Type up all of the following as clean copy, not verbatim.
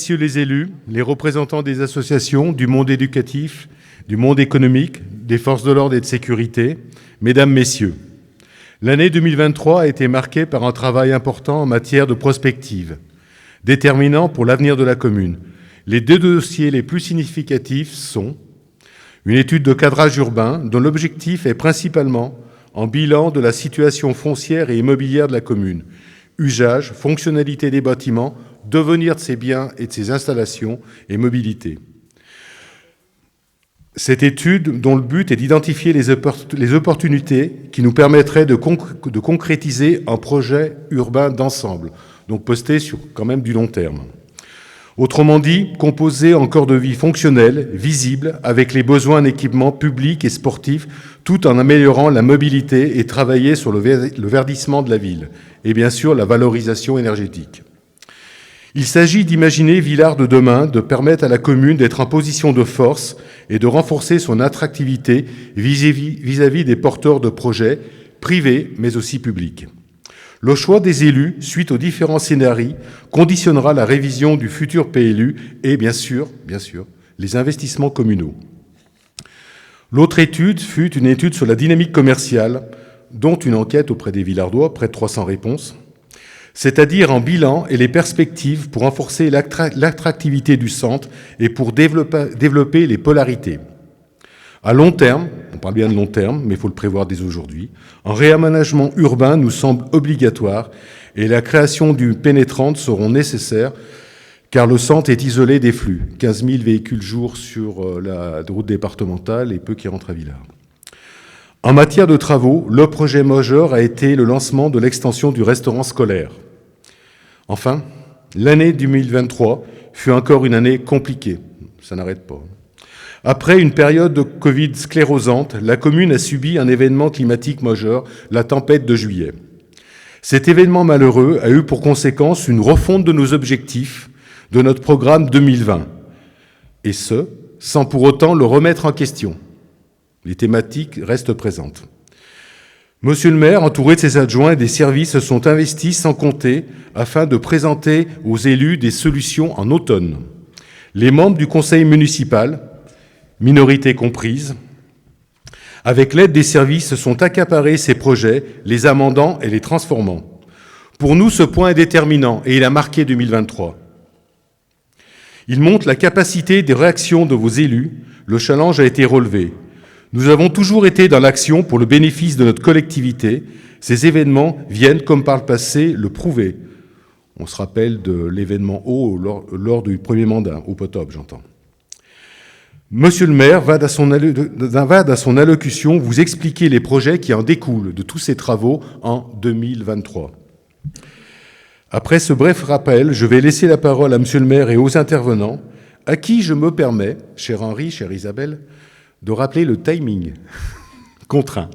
Messieurs les élus, les représentants des associations, du monde éducatif, du monde économique, des forces de l'ordre et de sécurité, mesdames, messieurs, l'année 2023 a été marquée par un travail important en matière de prospective, déterminant pour l'avenir de la commune. Les deux dossiers les plus significatifs sont une étude de cadrage urbain dont l'objectif est principalement un bilan de la situation foncière et immobilière de la commune, usage, fonctionnalité des bâtiments, devenir de ses biens et de ses installations et mobilité. Cette étude, dont le but est d'identifier les opportunités qui nous permettraient de concrétiser un projet urbain d'ensemble, donc posté sur quand même du long terme. Autrement dit, composer un corps de vie fonctionnel, visible, avec les besoins en équipements publics et sportifs, tout en améliorant la mobilité et travailler sur le verdissement de la ville, et bien sûr la valorisation énergétique. Il s'agit d'imaginer Villars de demain, de permettre à la commune d'être en position de force et de renforcer son attractivité vis-à-vis des porteurs de projets privés mais aussi publics. Le choix des élus, suite aux différents scénarios, conditionnera la révision du futur PLU et bien sûr, les investissements communaux. L'autre étude fut une étude sur la dynamique commerciale, dont une enquête auprès des Villardois, près de 300 réponses, c'est-à-dire en bilan et les perspectives pour renforcer l'attractivité du centre et pour développer les polarités. À long terme, on parle bien de long terme, mais il faut le prévoir dès aujourd'hui, un réaménagement urbain nous semble obligatoire et la création d'une pénétrante seront nécessaires car le centre est isolé des flux, 15 000 véhicules jour sur la route départementale et peu qui rentrent à Villars. En matière de travaux, le projet majeur a été le lancement de l'extension du restaurant scolaire. Enfin, l'année 2023 fut encore une année compliquée. Ça n'arrête pas. Après une période de Covid sclérosante, la commune a subi un événement climatique majeur, la tempête de juillet. Cet événement malheureux a eu pour conséquence une refonte de nos objectifs de notre programme 2020, et ce, sans pour autant le remettre en question. Les thématiques restent présentes. Monsieur le maire, entouré de ses adjoints et des services, se sont investis sans compter afin de présenter aux élus des solutions en automne. Les membres du conseil municipal, minorité comprise, avec l'aide des services, se sont accaparés ces projets, les amendant et les transformant. Pour nous, ce point est déterminant et il a marqué 2023. Il montre la capacité de réaction de vos élus. Le challenge a été relevé. Nous avons toujours été dans l'action pour le bénéfice de notre collectivité. Ces événements viennent, comme par le passé, le prouver. On se rappelle de l'événement eau lors du premier mandat, au Potop, j'entends. Monsieur le maire va à son allocution vous expliquer les projets qui en découlent de tous ces travaux en 2023. Après ce bref rappel, je vais laisser la parole à monsieur le maire et aux intervenants, à qui je me permets, cher Henri, chère Isabelle, de rappeler le timing contraint.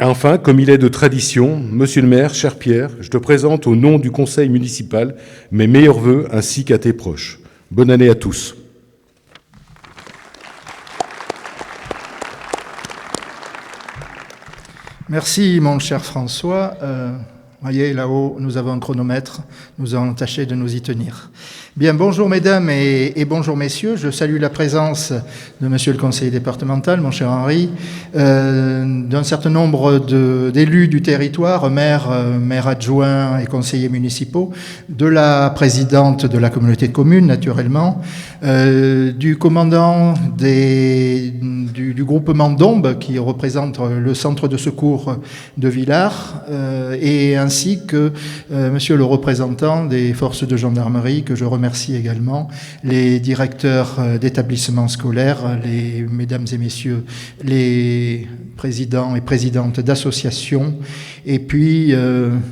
Enfin, comme il est de tradition, monsieur le maire, cher Pierre, je te présente au nom du conseil municipal mes meilleurs vœux ainsi qu'à tes proches. Bonne année à tous. Merci, mon cher François. Voyez, là-haut, nous avons un chronomètre. Nous allons tâcher de nous y tenir. Bien, bonjour mesdames et bonjour messieurs. Je salue la présence de monsieur le conseiller départemental, mon cher Henri, d'un certain nombre d'élus du territoire, maires adjoints et conseillers municipaux, de la présidente de la communauté de communes, naturellement, du commandant du groupement d'Ombe, qui représente le centre de secours de Villars, et ainsi que monsieur le représentant des forces de gendarmerie, que je remercie également, les directeurs d'établissements scolaires, les mesdames et messieurs, les présidents et présidentes d'associations, et puis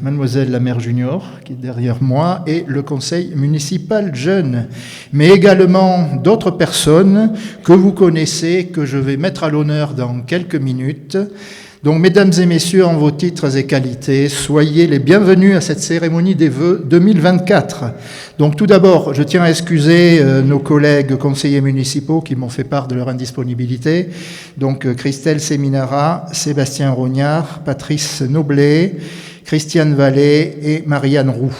mademoiselle la maire junior, qui est derrière moi, et le conseil municipal jeune, mais également d'autres personnes que vous connaissez, que je vais mettre à l'honneur dans quelques minutes. Donc, mesdames et messieurs, en vos titres et qualités, soyez les bienvenus à cette cérémonie des vœux 2024. Donc, tout d'abord, je tiens à excuser nos collègues conseillers municipaux qui m'ont fait part de leur indisponibilité. Donc, Christelle Séminara, Sébastien Rognard, Patrice Noblet, Christiane Vallée et Marianne Roux.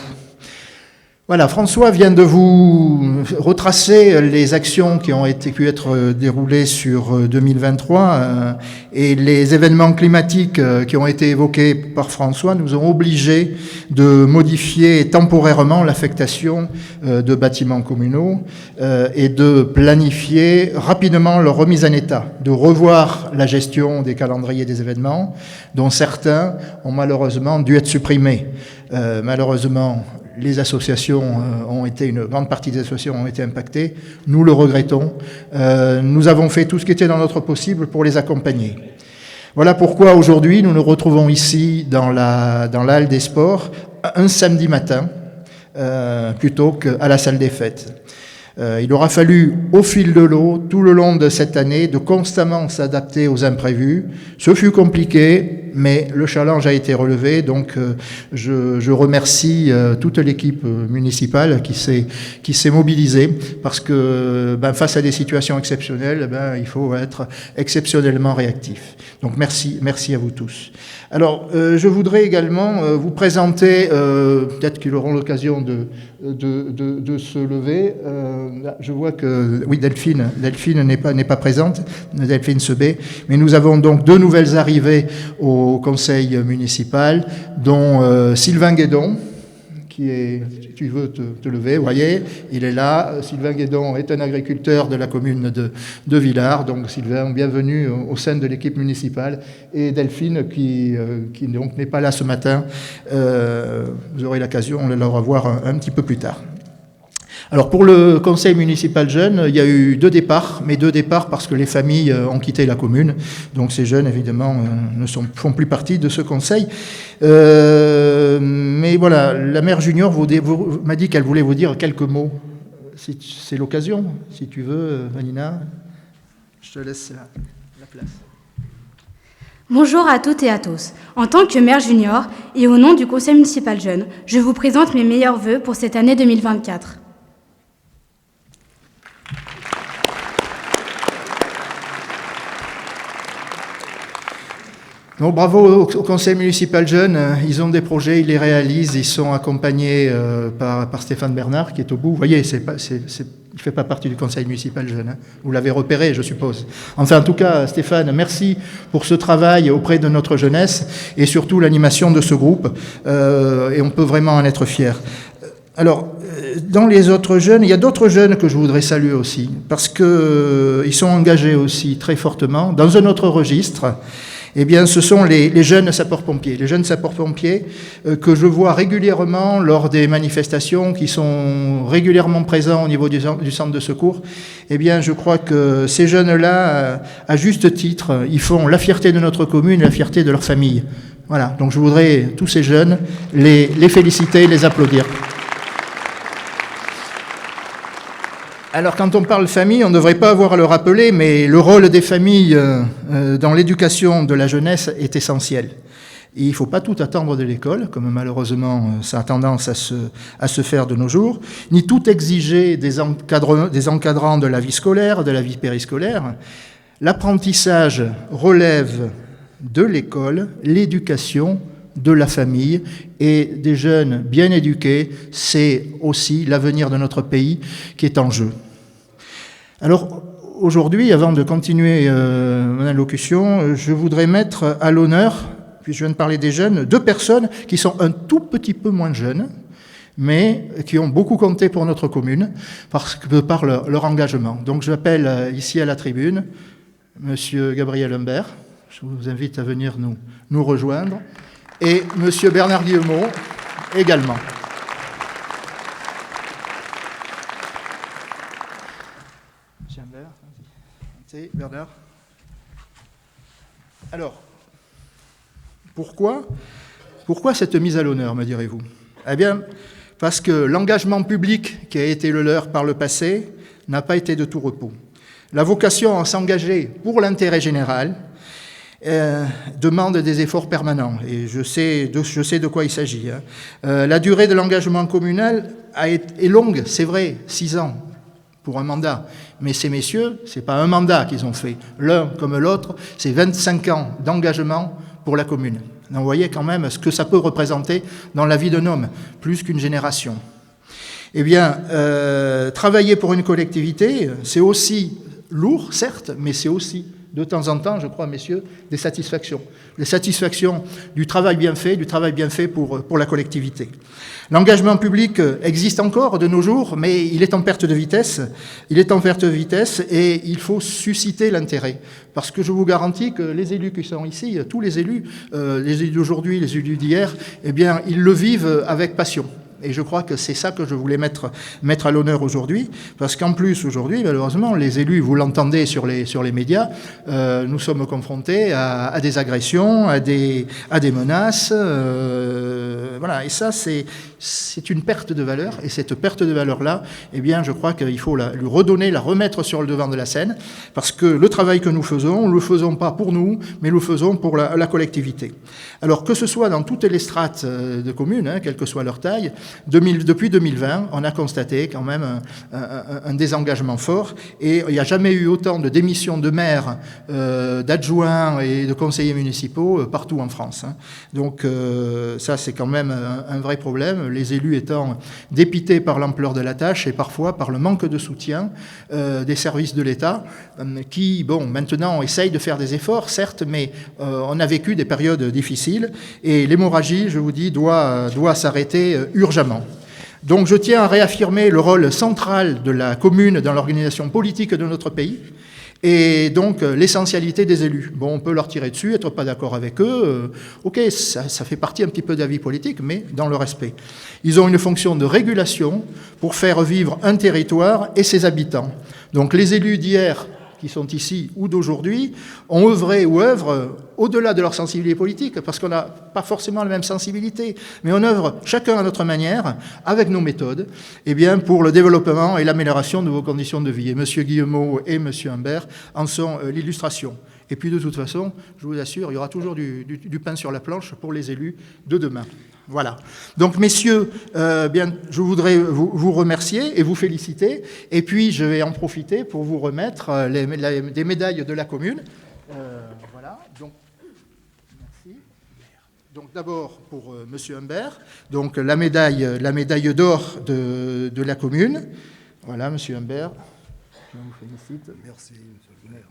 Voilà, François vient de vous retracer les actions qui ont pu être déroulées sur 2023 et les événements climatiques qui ont été évoqués par François nous ont obligés de modifier temporairement l'affectation de bâtiments communaux et de planifier rapidement leur remise en état, de revoir la gestion des calendriers des événements, dont certains ont malheureusement dû être supprimés. Malheureusement, les associations une grande partie des associations ont été impactées. Nous le regrettons. Nous avons fait tout ce qui était dans notre possible pour les accompagner. Voilà pourquoi aujourd'hui nous nous retrouvons ici dans la halle des sports un samedi matin plutôt qu'à la salle des fêtes. Il aura fallu, au fil de l'eau, tout le long de cette année, de constamment s'adapter aux imprévus. Ce fut compliqué, mais le challenge a été relevé. Donc, je remercie toute l'équipe municipale qui s'est mobilisée, parce que face à des situations exceptionnelles, il faut être exceptionnellement réactif. Donc, merci à vous tous. Alors, je voudrais également vous présenter, peut-être qu'ils auront l'occasion de se lever. Je vois que, oui, Delphine n'est pas présente, Delphine Sebé, mais nous avons donc 2 nouvelles arrivées au conseil municipal, dont Sylvain Guédon, qui est, si tu veux te lever, vous voyez, il est là. Sylvain Guédon est un agriculteur de la commune de Villars, donc Sylvain, bienvenue au sein de l'équipe municipale, et Delphine, qui donc n'est pas là ce matin, vous aurez l'occasion de la revoir un petit peu plus tard. Alors pour le conseil municipal jeune, il y a eu 2 départs, mais 2 départs parce que les familles ont quitté la commune, donc ces jeunes évidemment ne font plus partie de ce conseil. Mais voilà, la maire junior m'a dit qu'elle voulait vous dire quelques mots. C'est l'occasion, si tu veux, Vanina, je te laisse la place. Bonjour à toutes et à tous. En tant que maire junior et au nom du conseil municipal jeune, je vous présente mes meilleurs vœux pour cette année 2024. Donc, bravo au conseil municipal jeune, ils ont des projets, ils les réalisent, ils sont accompagnés par Stéphane Bernard qui est au bout. Vous voyez, il ne fait pas partie du conseil municipal jeune, hein. Vous l'avez repéré, je suppose. Enfin, en tout cas, Stéphane, merci pour ce travail auprès de notre jeunesse et surtout l'animation de ce groupe, et on peut vraiment en être fier. Alors, dans les autres jeunes, il y a d'autres jeunes que je voudrais saluer aussi, parce qu'ils sont engagés aussi très fortement dans un autre registre. Eh bien, ce sont les jeunes sapeurs-pompiers. Les jeunes sapeurs-pompiers que je vois régulièrement lors des manifestations, qui sont régulièrement présents au niveau du centre de secours. Eh bien, je crois que ces jeunes-là, à juste titre, ils font la fierté de notre commune, la fierté de leur famille. Voilà, donc je voudrais, tous ces jeunes, les féliciter, les applaudir. Alors, quand on parle famille, on ne devrait pas avoir à le rappeler, mais le rôle des familles dans l'éducation de la jeunesse est essentiel. Et il ne faut pas tout attendre de l'école, comme malheureusement ça a tendance à se faire de nos jours, ni tout exiger des encadrants de la vie scolaire, de la vie périscolaire. L'apprentissage relève de l'école, l'éducation de la famille et des jeunes bien éduqués, c'est aussi l'avenir de notre pays qui est en jeu. Alors, aujourd'hui, avant de continuer mon allocution, je voudrais mettre à l'honneur, puis je viens de parler des jeunes, 2 personnes qui sont un tout petit peu moins jeunes, mais qui ont beaucoup compté pour notre commune par leur engagement. Donc j'appelle ici à la tribune Monsieur Gabriel Humbert, je vous invite à venir nous rejoindre, et Monsieur Bernard Guillemot également. Bernard. Alors, pourquoi cette mise à l'honneur, me direz-vous? Eh bien, parce que l'engagement public qui a été le leur par le passé n'a pas été de tout repos. La vocation à s'engager pour l'intérêt général demande des efforts permanents, et je sais de quoi il s'agit. La durée de l'engagement communal est longue, c'est vrai, 6 ans pour un mandat, mais ces messieurs, ce n'est pas un mandat qu'ils ont fait, l'un comme l'autre, c'est 25 ans d'engagement pour la commune. Donc vous voyez quand même ce que ça peut représenter dans la vie d'un homme, plus qu'une génération. Eh bien, travailler pour une collectivité, c'est aussi lourd, certes, mais c'est aussi, de temps en temps, je crois, messieurs, des satisfactions. Des satisfactions du travail bien fait pour la collectivité. L'engagement public existe encore de nos jours, mais il est en perte de vitesse. Il est en perte de vitesse et il faut susciter l'intérêt. Parce que je vous garantis que les élus qui sont ici, tous les élus d'aujourd'hui, les élus d'hier, eh bien, ils le vivent avec passion. Et je crois que c'est ça que je voulais mettre à l'honneur aujourd'hui, parce qu'en plus, aujourd'hui, malheureusement, les élus, vous l'entendez sur les médias, nous sommes confrontés à des agressions, à des menaces, voilà. Et ça, c'est une perte de valeur, et cette perte de valeur-là, eh bien, je crois qu'il faut lui redonner, la remettre sur le devant de la scène, parce que le travail que nous faisons, ne le faisons pas pour nous, mais nous le faisons pour la collectivité. Alors, que ce soit dans toutes les strates de communes, quelle que soit leur taille, depuis 2020, on a constaté quand même un désengagement fort, et il n'y a jamais eu autant de démissions de maires, d'adjoints et de conseillers municipaux partout en France. Donc ça, c'est quand même un vrai problème, les élus étant dépités par l'ampleur de la tâche et parfois par le manque de soutien des services de l'État qui, bon, maintenant essayent de faire des efforts, certes, mais on a vécu des périodes difficiles et l'hémorragie, je vous dis, doit s'arrêter urgemment. Donc je tiens à réaffirmer le rôle central de la commune dans l'organisation politique de notre pays et donc l'essentialité des élus. Bon, on peut leur tirer dessus, être pas d'accord avec eux, ok, ça fait partie un petit peu de la vie politique, mais dans le respect. Ils ont une fonction de régulation pour faire vivre un territoire et ses habitants. Donc les élus d'hier qui sont ici ou d'aujourd'hui, ont œuvré ou œuvrent au-delà de leur sensibilité politique, parce qu'on n'a pas forcément la même sensibilité, mais on œuvre chacun à notre manière, avec nos méthodes, eh bien, pour le développement et l'amélioration de vos conditions de vie. Et M. Guillemot et M. Humbert en sont l'illustration. Et puis de toute façon, je vous assure, il y aura toujours du pain sur la planche pour les élus de demain. Voilà. Donc, messieurs, bien, je voudrais vous remercier et vous féliciter. Et puis, je vais en profiter pour vous remettre des médailles de la commune. Voilà. Donc, merci. Donc, d'abord pour Monsieur Humbert. Donc, la médaille d'or de la commune. Voilà, Monsieur Humbert. Je vous félicite. Merci, Monsieur le maire.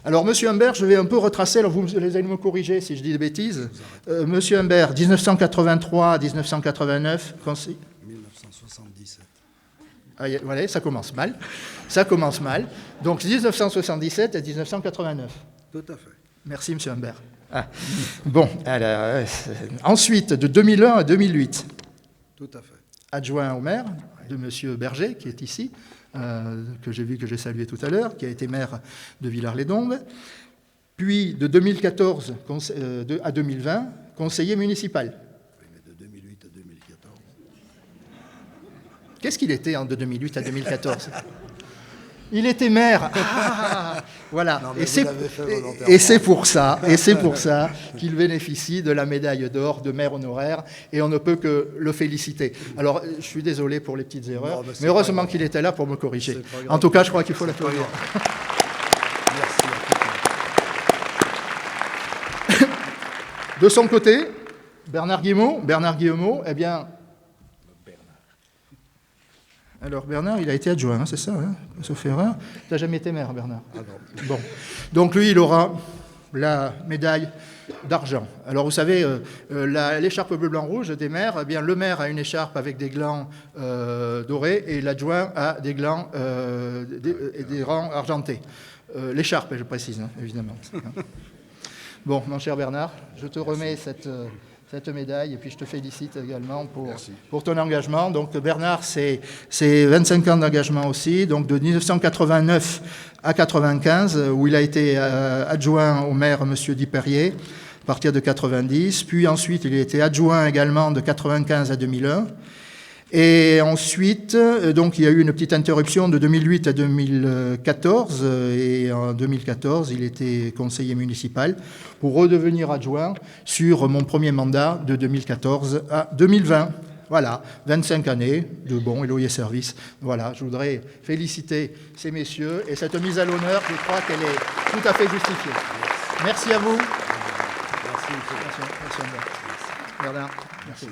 Alors, Monsieur Humbert, je vais un peu retracer, alors vous allez me corriger si je dis des bêtises. Monsieur Humbert, 1983 à 1989, 1977. Ah, voilà, ça commence mal. Ça commence mal. Donc, 1977 à 1989. Tout à fait. Merci, Monsieur Humbert. Ah. Bon, alors, ensuite, de 2001 à 2008. Tout à fait. Adjoint au maire de Monsieur Berger, qui est ici. Que j'ai salué tout à l'heure, qui a été maire de Villars-les-Dombes, puis de 2014 à 2020, conseiller municipal. Oui, mais de 2008 à 2014. Qu'est-ce qu'il était de 2008 à 2014 ? Il était maire. Ah, voilà. Non, et c'est pour ça qu'il bénéficie de la médaille d'or de maire honoraire et on ne peut que le féliciter. Alors, je suis désolé pour les petites erreurs, mais heureusement qu'il était là pour me corriger. En tout cas, je crois qu'il faut l'applaudir. Merci. De son côté, Bernard Guillemot, eh bien... Alors Bernard, il a été adjoint, c'est ça, sauf erreur. Tu n'as jamais été maire, Bernard. Ah non. Bon. Donc lui, il aura la médaille d'argent. Alors vous savez, l'écharpe bleu-blanc-rouge des maires, eh bien, le maire a une écharpe avec des glands dorés et l'adjoint a des glands et des rangs argentés. L'écharpe, je précise, évidemment. Bon, mon cher Bernard, je te remets cette médaille et puis je te félicite également pour ton engagement. Donc Bernard, c'est 25 ans d'engagement aussi, donc de 1989 à 95 où il a été adjoint au maire M. Diperier à partir de 90, puis ensuite il a été adjoint également de 95 à 2001. Et ensuite, donc, il y a eu une petite interruption de 2008 à 2014. Et en 2014, il était conseiller municipal pour redevenir adjoint sur mon premier mandat de 2014 à 2020. Voilà, 25 années de bons et loyaux services. Voilà, je voudrais féliciter ces messieurs. Et cette mise à l'honneur, je crois qu'elle est tout à fait justifiée. Merci à vous. Merci, Bernard. Merci.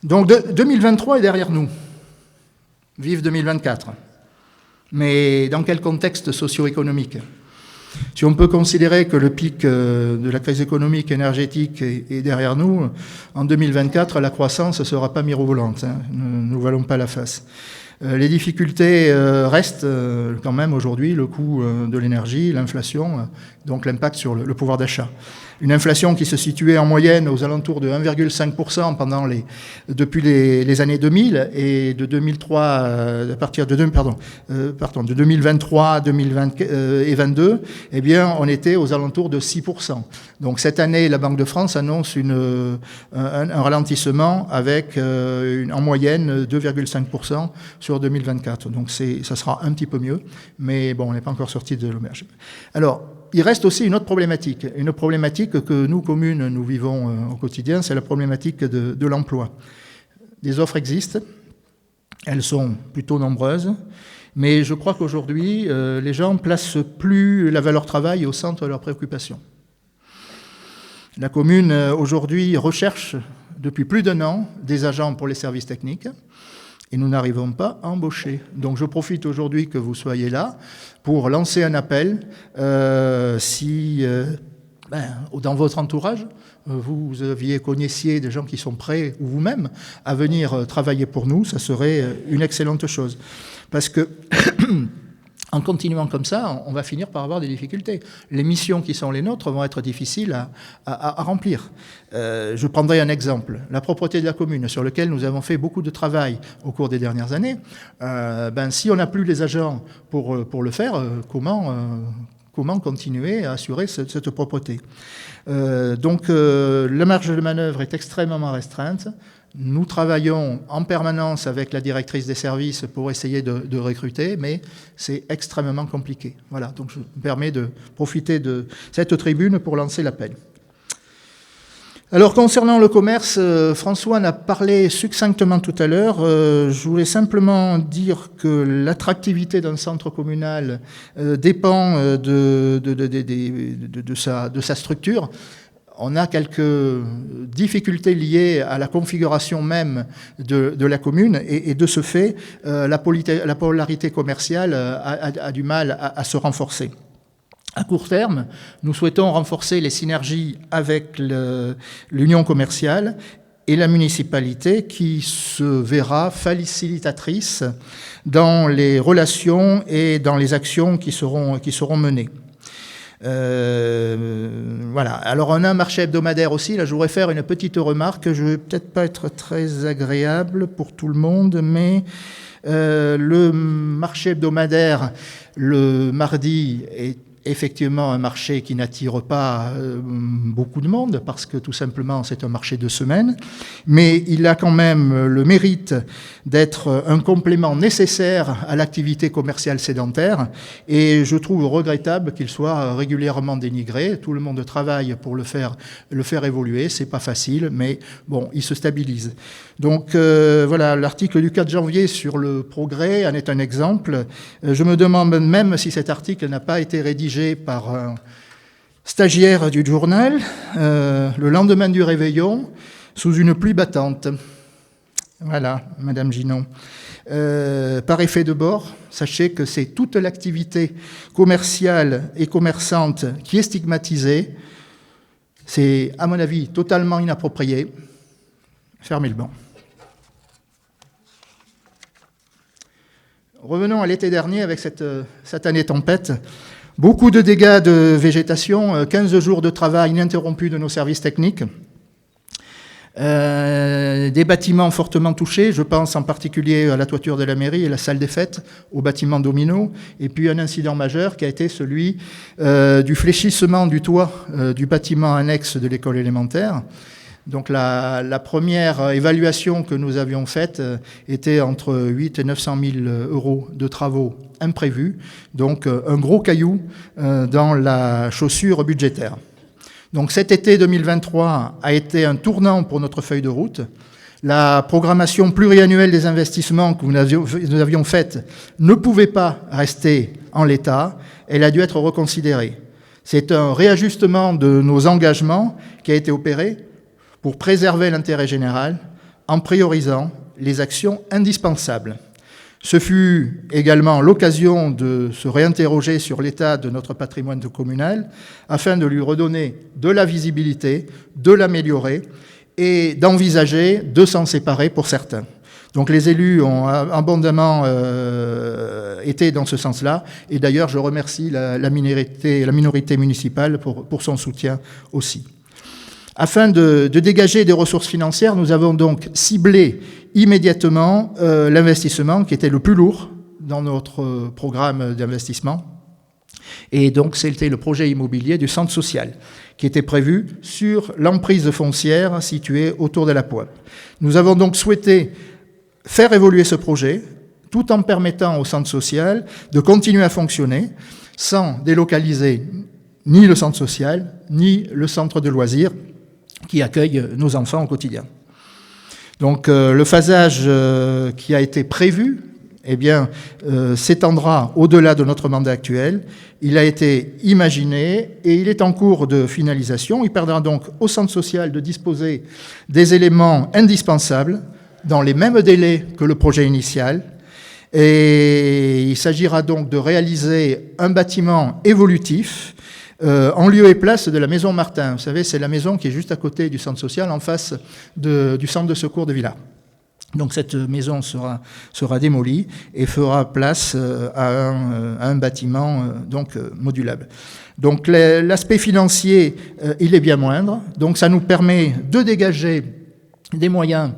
Donc 2023 est derrière nous. Vive 2024. Mais dans quel contexte socio-économique ? Si on peut considérer que le pic de la crise économique et énergétique est derrière nous, en 2024, la croissance ne sera pas mirobolante. Ne nous voilons pas la face. Les difficultés restent quand même aujourd'hui, le coût de l'énergie, l'inflation, donc l'impact sur le pouvoir d'achat. Une inflation qui se situait en moyenne aux alentours de 1,5% depuis les années 2000 et de 2003 à partir de 2023 à 2022, eh bien on était aux alentours de 6%. Donc cette année, la Banque de France annonce un ralentissement avec en moyenne 2,5% sur 2024. Donc ça sera un petit peu mieux, mais bon, on n'est pas encore sorti de l'auberge. Alors, il reste aussi une autre problématique que nous, communes, nous vivons au quotidien, c'est la problématique de l'emploi. Des offres existent, elles sont plutôt nombreuses, mais je crois qu'aujourd'hui, les gens ne placent plus la valeur travail au centre de leurs préoccupations. La commune, aujourd'hui, recherche depuis plus d'1 an des agents pour les services techniques, et nous n'arrivons pas à embaucher. Donc je profite aujourd'hui que vous soyez là pour lancer un appel. Si dans votre entourage, vous connaissiez des gens qui sont prêts, ou vous-même, à venir travailler pour nous, ça serait une excellente chose. Parce que en continuant comme ça, on va finir par avoir des difficultés. Les missions qui sont les nôtres vont être difficiles à remplir. Je prendrai un exemple. La propreté de la commune, sur laquelle nous avons fait beaucoup de travail au cours des dernières années. Si on n'a plus les agents pour le faire, comment continuer à assurer cette propreté ? Donc la marge de manœuvre est extrêmement restreinte. Nous travaillons en permanence avec la directrice des services pour essayer de recruter, mais c'est extrêmement compliqué. Voilà, donc je me permets de profiter de cette tribune pour lancer l'appel. Alors concernant le commerce, François en a parlé succinctement tout à l'heure. Je voulais simplement dire que l'attractivité d'un centre communal dépend de sa structure. On a quelques difficultés liées à la configuration même de la commune et de ce fait, la polarité commerciale a du mal à se renforcer. À court terme, nous souhaitons renforcer les synergies avec l'union commerciale et la municipalité qui se verra facilitatrice dans les relations et dans les actions qui seront menées. Voilà. Alors on a un marché hebdomadaire aussi. Là, je voudrais faire une petite remarque. Je ne vais peut-être pas être très agréable pour tout le monde, mais le marché hebdomadaire le mardi est effectivement un marché qui n'attire pas beaucoup de monde parce que tout simplement c'est un marché de semaine, mais il a quand même le mérite d'être un complément nécessaire à l'activité commerciale sédentaire et je trouve regrettable qu'il soit régulièrement dénigré. Tout le monde travaille pour le faire évoluer, c'est pas facile, mais bon, il se stabilise. Donc voilà, l'article du 4 janvier sur le progrès en est un exemple. Je me demande même si cet article n'a pas été rédigé par un stagiaire du journal le lendemain du réveillon sous une pluie battante. Voilà, Madame Ginon. Par effet de bord, sachez que c'est toute l'activité commerciale et commerçante qui est stigmatisée. C'est, à mon avis, totalement inapproprié. Fermez le banc. Revenons à l'été dernier avec cette année tempête. Beaucoup de dégâts de végétation, 15 jours de travail ininterrompu de nos services techniques, des bâtiments fortement touchés, je pense en particulier à la toiture de la mairie et la salle des fêtes, au bâtiment Domino, et puis un incident majeur qui a été celui du fléchissement du toit du bâtiment annexe de l'école élémentaire. Donc la première évaluation que nous avions faite était entre 8 et 900 000 euros de travaux imprévus, donc un gros caillou dans la chaussure budgétaire. Donc cet été 2023 a été un tournant pour notre feuille de route. La programmation pluriannuelle des investissements que nous avions faite ne pouvait pas rester en l'état, elle a dû être reconsidérée. C'est un réajustement de nos engagements qui a été opéré pour préserver l'intérêt général, en priorisant les actions indispensables. Ce fut également l'occasion de se réinterroger sur l'état de notre patrimoine communal afin de lui redonner de la visibilité, de l'améliorer et d'envisager de s'en séparer pour certains. Donc les élus ont abondamment été dans ce sens-là, et d'ailleurs je remercie la minorité municipale pour son soutien aussi. Afin de dégager des ressources financières, nous avons donc ciblé immédiatement l'investissement qui était le plus lourd dans notre programme d'investissement. Et donc c'était le projet immobilier du centre social qui était prévu sur l'emprise foncière située autour de la Poix. Nous avons donc souhaité faire évoluer ce projet tout en permettant au centre social de continuer à fonctionner sans délocaliser ni le centre social ni le centre de loisirs qui accueille nos enfants au quotidien. Donc le phasage qui a été prévu s'étendra au-delà de notre mandat actuel. Il a été imaginé et il est en cours de finalisation. Il permettra donc au centre social de disposer des éléments indispensables dans les mêmes délais que le projet initial. Et il s'agira donc de réaliser un bâtiment évolutif en lieu et place de la maison Martin. Vous savez, c'est la maison qui est juste à côté du centre social, en face du centre de secours de Villars. Donc cette maison sera démolie et fera place à un bâtiment modulable. Donc l'aspect financier, il est bien moindre. Donc ça nous permet de dégager des moyens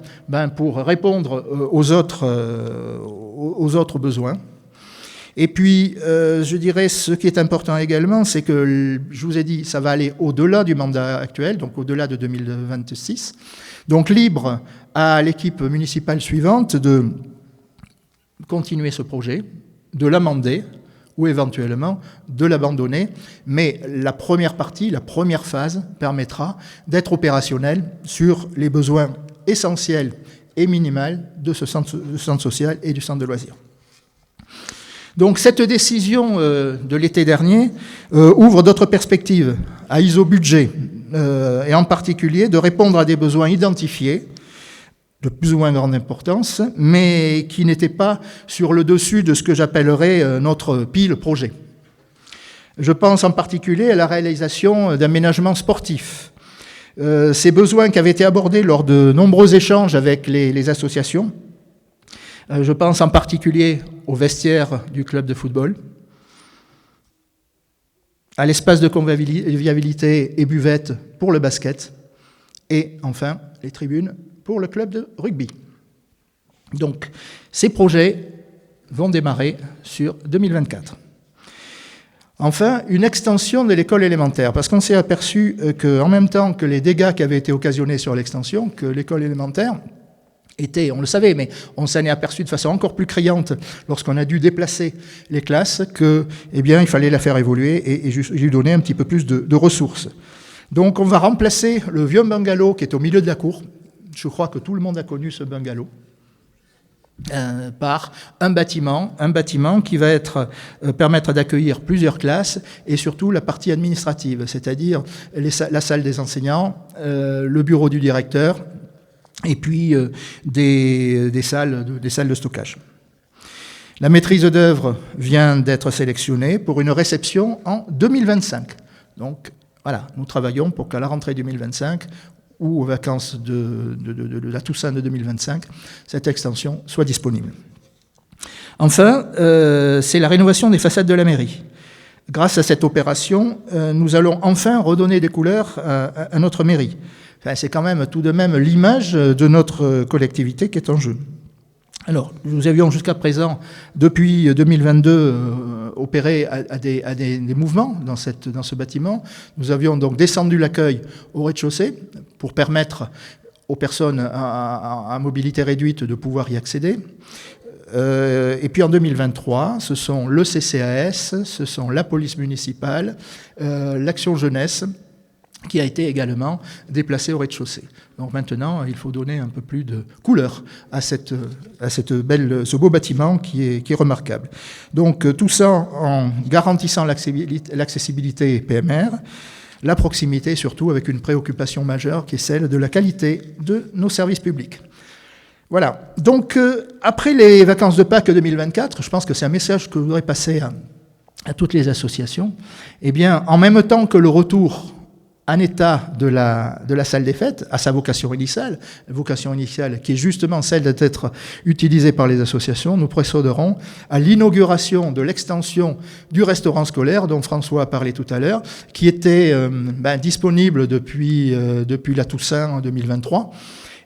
pour répondre aux autres besoins. Et puis, je dirais, ce qui est important également, c'est que, je vous ai dit, ça va aller au-delà du mandat actuel, donc au-delà de 2026. Donc, libre à l'équipe municipale suivante de continuer ce projet, de l'amender ou éventuellement de l'abandonner. Mais la première partie, la première phase, permettra d'être opérationnelle sur les besoins essentiels et minimaux de ce centre social et du centre de loisirs. Donc cette décision de l'été dernier ouvre d'autres perspectives à ISO-Budget, et en particulier de répondre à des besoins identifiés, de plus ou moins grande importance, mais qui n'étaient pas sur le dessus de ce que j'appellerais notre pile projet. Je pense en particulier à la réalisation d'aménagements sportifs. Ces besoins qui avaient été abordés lors de nombreux échanges avec les associations. Je pense en particulier au vestiaire du club de football, à l'espace de convivialité et buvette pour le basket, et enfin les tribunes pour le club de rugby. Donc ces projets vont démarrer sur 2024. Enfin, une extension de l'école élémentaire, parce qu'on s'est aperçu qu'en même temps que les dégâts qui avaient été occasionnés sur l'extension, que l'école élémentaire était, on le savait, mais on s'en est aperçu de façon encore plus criante lorsqu'on a dû déplacer les classes, il fallait la faire évoluer et lui donner un petit peu plus de ressources. Donc on va remplacer le vieux bungalow qui est au milieu de la cour, je crois que tout le monde a connu ce bungalow, par un bâtiment qui va permettre d'accueillir plusieurs classes et surtout la partie administrative, c'est-à-dire la salle des enseignants, le bureau du directeur, et puis des salles de stockage. La maîtrise d'œuvre vient d'être sélectionnée pour une réception en 2025. Donc voilà, nous travaillons pour qu'à la rentrée 2025 ou aux vacances de la Toussaint de 2025, cette extension soit disponible. Enfin, c'est la rénovation des façades de la mairie. Grâce à cette opération, nous allons enfin redonner des couleurs à notre mairie. Enfin, c'est quand même tout de même l'image de notre collectivité qui est en jeu. Alors, nous avions jusqu'à présent, depuis 2022, opéré à des mouvements dans ce bâtiment. Nous avions donc descendu l'accueil au rez-de-chaussée pour permettre aux personnes à mobilité réduite de pouvoir y accéder. Et puis en 2023, ce sont le CCAS, ce sont la police municipale, l'Action Jeunesse, qui a été également déplacé au rez-de-chaussée. Donc maintenant, il faut donner un peu plus de couleur à ce beau bâtiment qui est remarquable. Donc tout ça en garantissant l'accessibilité PMR, la proximité surtout avec une préoccupation majeure qui est celle de la qualité de nos services publics. Voilà. Donc, après les vacances de Pâques 2024, je pense que c'est un message que je voudrais passer à toutes les associations. Eh bien, en même temps que le retour en état de la salle des fêtes, à sa vocation initiale qui est justement celle d'être utilisée par les associations, nous procéderons à l'inauguration de l'extension du restaurant scolaire dont François a parlé tout à l'heure, qui était disponible depuis la Toussaint en 2023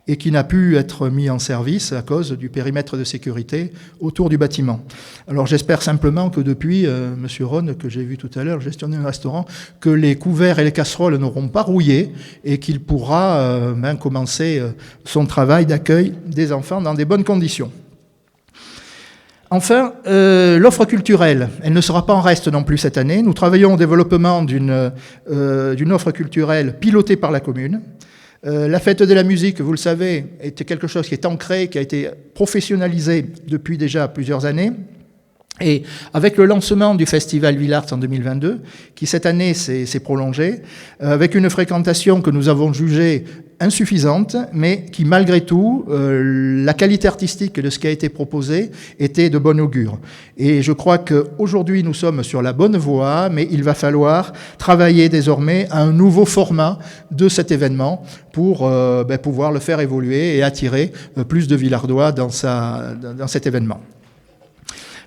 et qui n'a pu être mis en service à cause du périmètre de sécurité autour du bâtiment. Alors j'espère simplement que depuis, Monsieur Ron, que j'ai vu tout à l'heure, gestionnaire du restaurant, que les couverts et les casseroles n'auront pas rouillé et qu'il pourra commencer son travail d'accueil des enfants dans des bonnes conditions. Enfin, l'offre culturelle, elle ne sera pas en reste non plus cette année. Nous travaillons au développement d'une offre culturelle pilotée par la commune. La fête de la musique, vous le savez, était quelque chose qui est ancré, qui a été professionnalisé depuis déjà plusieurs années. Et avec le lancement du Festival Villars en 2022, qui cette année s'est prolongé, avec une fréquentation que nous avons jugée insuffisante, mais qui malgré tout, la qualité artistique de ce qui a été proposé était de bon augure. Et je crois qu'aujourd'hui nous sommes sur la bonne voie, mais il va falloir travailler désormais à un nouveau format de cet événement pour pouvoir le faire évoluer et attirer plus de Villardois dans cet événement.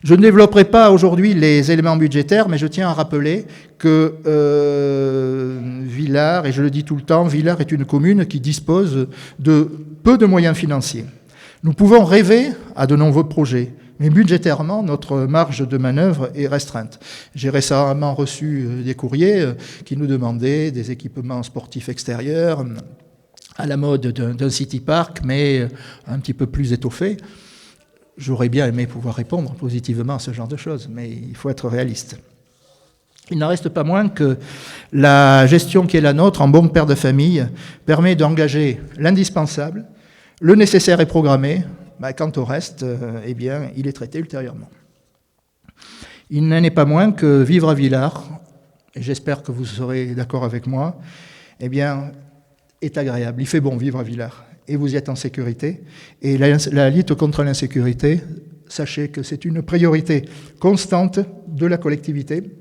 Je ne développerai pas aujourd'hui les éléments budgétaires, mais je tiens à rappeler que Villars, et je le dis tout le temps, Villars est une commune qui dispose de peu de moyens financiers. Nous pouvons rêver à de nombreux projets, mais budgétairement, notre marge de manœuvre est restreinte. J'ai récemment reçu des courriers qui nous demandaient des équipements sportifs extérieurs à la mode d'un city park, mais un petit peu plus étoffé. J'aurais bien aimé pouvoir répondre positivement à ce genre de choses, mais il faut être réaliste. Il n'en reste pas moins que la gestion qui est la nôtre, en bon père de famille, permet d'engager l'indispensable, le nécessaire est programmé, quant au reste, il est traité ultérieurement. Il n'en est pas moins que vivre à Villars, et j'espère que vous serez d'accord avec moi, est agréable. Il fait bon vivre à Villars. Et vous y êtes en sécurité. Et la lutte contre l'insécurité, sachez que c'est une priorité constante de la collectivité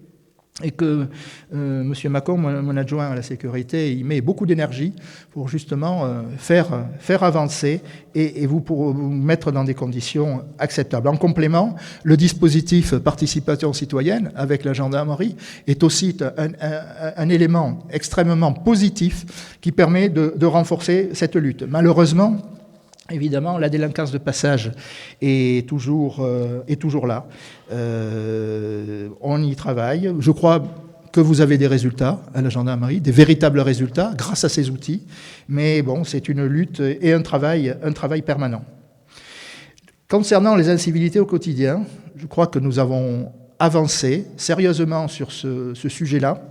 et que M. Macon, mon adjoint à la sécurité, il met beaucoup d'énergie pour justement faire avancer et pour vous mettre dans des conditions acceptables. En complément, le dispositif participation citoyenne avec la gendarmerie est aussi un élément extrêmement positif qui permet de renforcer cette lutte. Malheureusement, évidemment, la délinquance de passage est toujours là. On y travaille. Je crois que vous avez des résultats à la gendarmerie, des véritables résultats grâce à ces outils. Mais bon, c'est une lutte et un travail permanent. Concernant les incivilités au quotidien, je crois que nous avons avancé sérieusement sur ce sujet-là.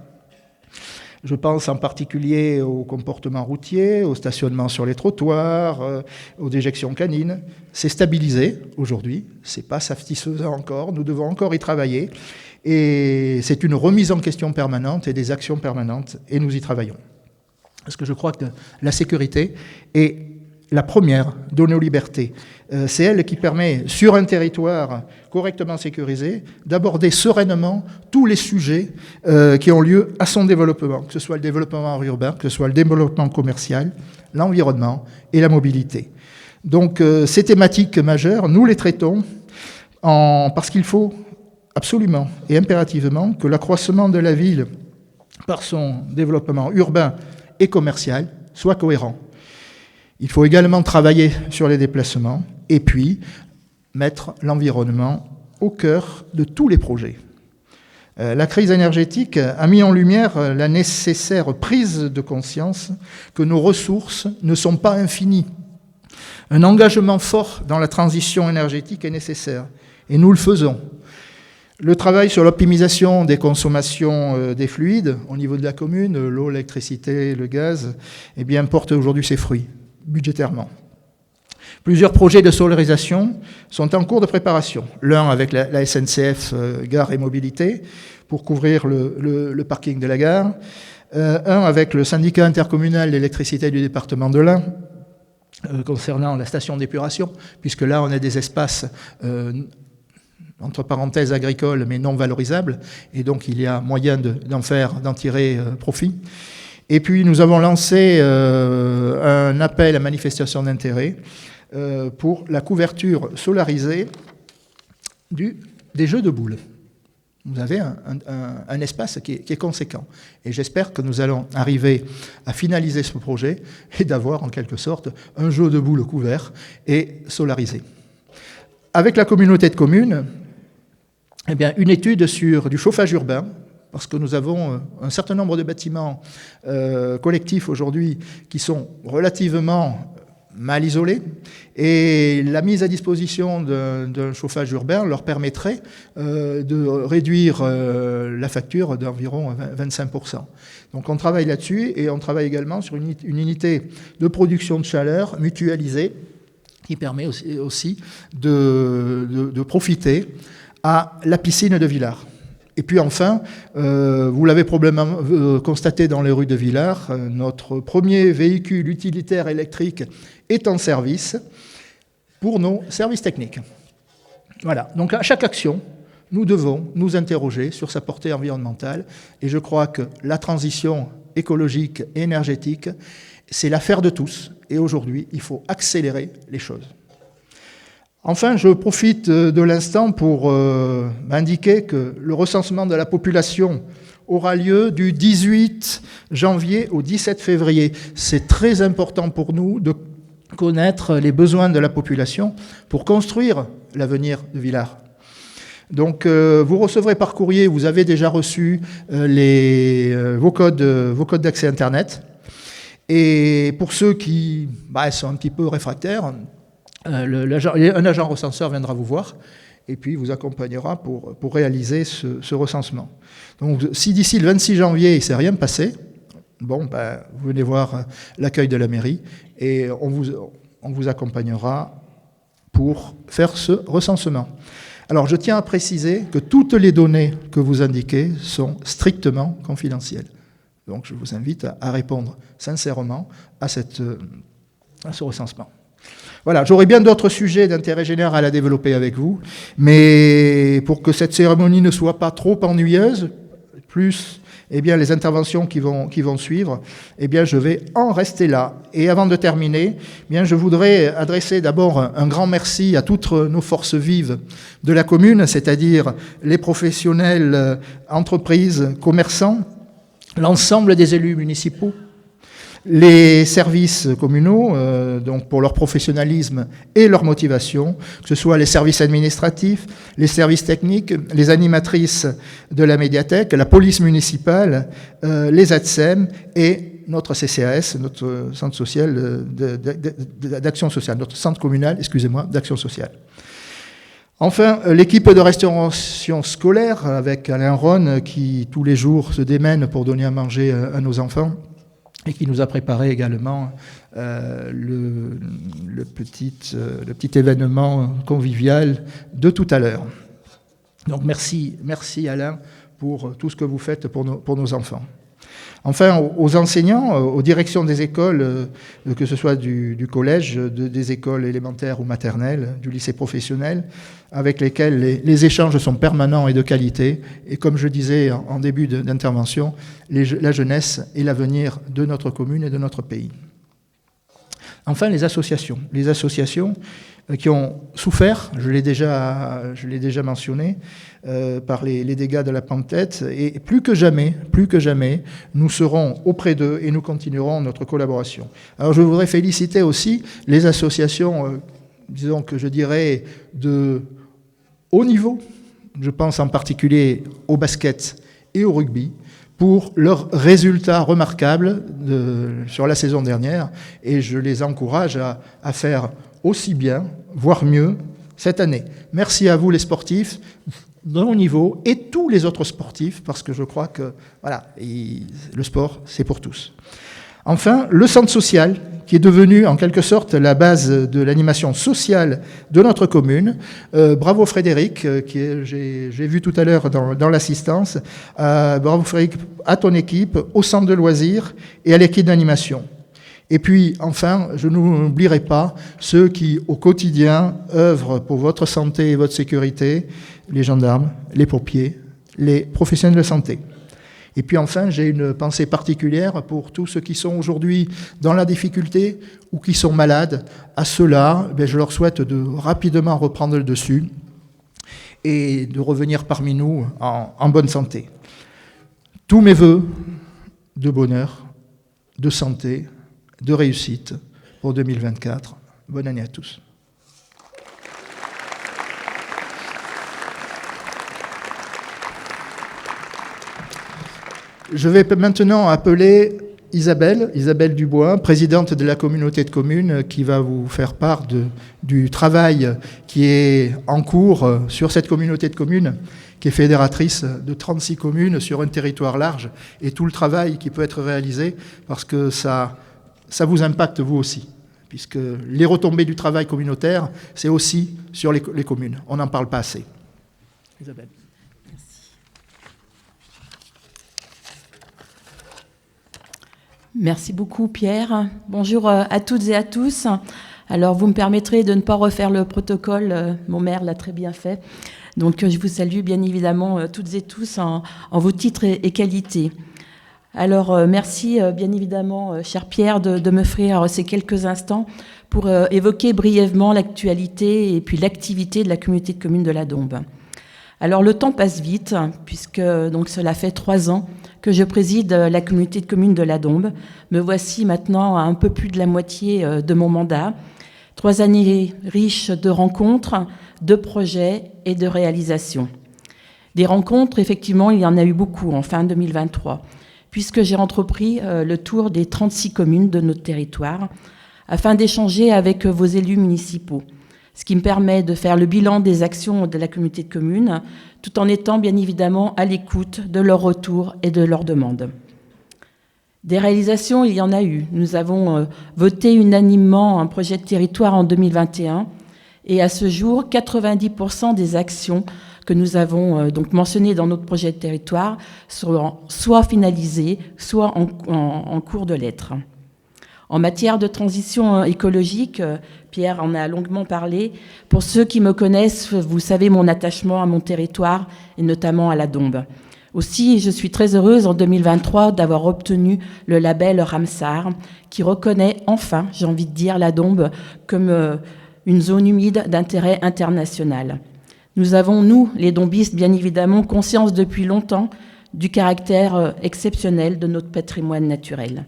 Je pense en particulier au comportement routier, au stationnement sur les trottoirs, aux déjections canines. C'est stabilisé aujourd'hui, c'est pas satisfaisant encore, nous devons encore y travailler. Et c'est une remise en question permanente et des actions permanentes, et nous y travaillons. Parce que je crois que la sécurité est la première de nos libertés. C'est elle qui permet, sur un territoire correctement sécurisé, d'aborder sereinement tous les sujets qui ont lieu à son développement, que ce soit le développement urbain, que ce soit le développement commercial, l'environnement et la mobilité. Donc ces thématiques majeures, nous les traitons parce qu'il faut absolument et impérativement que l'accroissement de la ville par son développement urbain et commercial soit cohérent. Il faut également travailler sur les déplacements et puis mettre l'environnement au cœur de tous les projets. La crise énergétique a mis en lumière la nécessaire prise de conscience que nos ressources ne sont pas infinies. Un engagement fort dans la transition énergétique est nécessaire et nous le faisons. Le travail sur l'optimisation des consommations des fluides au niveau de la commune, l'eau, l'électricité, le gaz, porte aujourd'hui ses fruits. Budgétairement. Plusieurs projets de solarisation sont en cours de préparation. L'un avec la SNCF Gare et Mobilité pour couvrir le parking de la gare. Un avec le syndicat intercommunal d'électricité du département de l'Ain concernant la station d'épuration, puisque là on a des espaces entre parenthèses agricoles mais non valorisables, et donc il y a moyen d'en tirer profit. Et puis nous avons lancé un appel à manifestation d'intérêt pour la couverture solarisée des jeux de boules. Vous avez un espace qui est conséquent. Et j'espère que nous allons arriver à finaliser ce projet et d'avoir en quelque sorte un jeu de boules couvert et solarisé. Avec la communauté de communes, eh bien, une étude sur du chauffage urbain, parce que nous avons un certain nombre de bâtiments collectifs aujourd'hui qui sont relativement mal isolés, et la mise à disposition d'un chauffage urbain leur permettrait de réduire la facture d'environ 25%. Donc on travaille là-dessus, et on travaille également sur une unité de production de chaleur mutualisée qui permet aussi de profiter à la piscine de Villars. Et puis enfin, vous l'avez probablement constaté dans les rues de Villars, notre premier véhicule utilitaire électrique est en service pour nos services techniques. Voilà, donc à chaque action, nous devons nous interroger sur sa portée environnementale, et je crois que la transition écologique et énergétique, c'est l'affaire de tous, et aujourd'hui, il faut accélérer les choses. Enfin, je profite de l'instant pour indiquer que le recensement de la population aura lieu du 18 janvier au 17 février. C'est très important pour nous de connaître les besoins de la population pour construire l'avenir de Villars. Donc, vous recevrez par courrier, vous avez déjà reçu vos codes d'accès Internet. Et pour ceux qui sont un petit peu réfractaires, un agent recenseur viendra vous voir et puis vous accompagnera pour réaliser ce recensement. Donc, si d'ici le 26 janvier, il ne s'est rien passé, vous venez voir l'accueil de la mairie et on vous accompagnera pour faire ce recensement. Alors, je tiens à préciser que toutes les données que vous indiquez sont strictement confidentielles. Donc, je vous invite à répondre sincèrement à ce recensement. Voilà, j'aurais bien d'autres sujets d'intérêt général à développer avec vous, mais pour que cette cérémonie ne soit pas trop ennuyeuse, plus les interventions qui vont suivre, je vais en rester là. Et avant de terminer, je voudrais adresser d'abord un grand merci à toutes nos forces vives de la commune, c'est-à-dire les professionnels, entreprises, commerçants, l'ensemble des élus municipaux, les services communaux, donc pour leur professionnalisme et leur motivation, que ce soit les services administratifs, les services techniques, les animatrices de la médiathèque, la police municipale, les ATSEM et notre CCAS, notre centre social d'action sociale, notre centre communal, d'action sociale. Enfin, l'équipe de restauration scolaire avec Alain Ron qui tous les jours se démène pour donner à manger à nos enfants, et qui nous a préparé également le petit événement convivial de tout à l'heure. Donc merci Alain pour tout ce que vous faites pour nos enfants. Enfin, aux enseignants, aux directions des écoles, que ce soit du collège, des écoles élémentaires ou maternelles, du lycée professionnel, avec lesquels les échanges sont permanents et de qualité. Et comme je disais en début d'intervention, la jeunesse est l'avenir de notre commune et de notre pays. Enfin, les associations qui ont souffert, je l'ai déjà mentionné, par les dégâts de la tempête, et plus que jamais, nous serons auprès d'eux et nous continuerons notre collaboration. Alors je voudrais féliciter aussi les associations, de haut niveau, je pense en particulier au basket et au rugby, pour leurs résultats remarquables sur la saison dernière, et je les encourage à faire aussi bien, voire mieux, cette année. Merci à vous les sportifs de haut niveau et tous les autres sportifs, parce que je crois que le sport, c'est pour tous. Enfin, le centre social, qui est devenu en quelque sorte la base de l'animation sociale de notre commune. Bravo Frédéric, j'ai vu tout à l'heure dans l'assistance. Bravo Frédéric, à ton équipe, au centre de loisirs et à l'équipe d'animation. Et puis, enfin, je n'oublierai pas ceux qui, au quotidien, œuvrent pour votre santé et votre sécurité, les gendarmes, les pompiers, les professionnels de santé. Et puis enfin, j'ai une pensée particulière pour tous ceux qui sont aujourd'hui dans la difficulté ou qui sont malades. À ceux-là, je leur souhaite de rapidement reprendre le dessus et de revenir parmi nous en bonne santé. Tous mes vœux de bonheur, de santé, de réussite pour 2024. Bonne année à tous. Je vais maintenant appeler Isabelle Dubois, présidente de la communauté de communes, qui va vous faire part du travail qui est en cours sur cette communauté de communes, qui est fédératrice de 36 communes sur un territoire large, et tout le travail qui peut être réalisé, parce que ça vous impacte vous aussi, puisque les retombées du travail communautaire, c'est aussi sur les communes. On n'en parle pas assez. Isabelle. Merci beaucoup, Pierre. Bonjour à toutes et à tous. Alors, vous me permettrez de ne pas refaire le protocole. Mon maire l'a très bien fait. Donc, je vous salue bien évidemment toutes et tous en vos titres et qualités. Alors, merci bien évidemment, cher Pierre, de m'offrir ces quelques instants pour évoquer brièvement l'actualité et puis l'activité de la communauté de communes de la Dombes. Alors, le temps passe vite, puisque donc, cela fait 3 ans que je préside la communauté de communes de la Dombes. Me voici maintenant à un peu plus de la moitié de mon mandat. 3 années riches de rencontres, de projets et de réalisations. Des rencontres, effectivement, il y en a eu beaucoup en fin 2023, puisque j'ai entrepris le tour des 36 communes de notre territoire afin d'échanger avec vos élus municipaux, ce qui me permet de faire le bilan des actions de la communauté de communes, tout en étant bien évidemment à l'écoute de leurs retours et de leurs demandes. Des réalisations, il y en a eu. Nous avons voté unanimement un projet de territoire en 2021 et à ce jour, 90% des actions que nous avons donc mentionnées dans notre projet de territoire sont soit finalisées, soit en cours de lettres. En matière de transition écologique, Pierre en a longuement parlé. Pour ceux qui me connaissent, vous savez mon attachement à mon territoire et notamment à la Dombes. Aussi, je suis très heureuse en 2023 d'avoir obtenu le label Ramsar qui reconnaît enfin, j'ai envie de dire, la Dombes comme une zone humide d'intérêt international. Nous avons, nous, les dombistes, bien évidemment, conscience depuis longtemps du caractère exceptionnel de notre patrimoine naturel.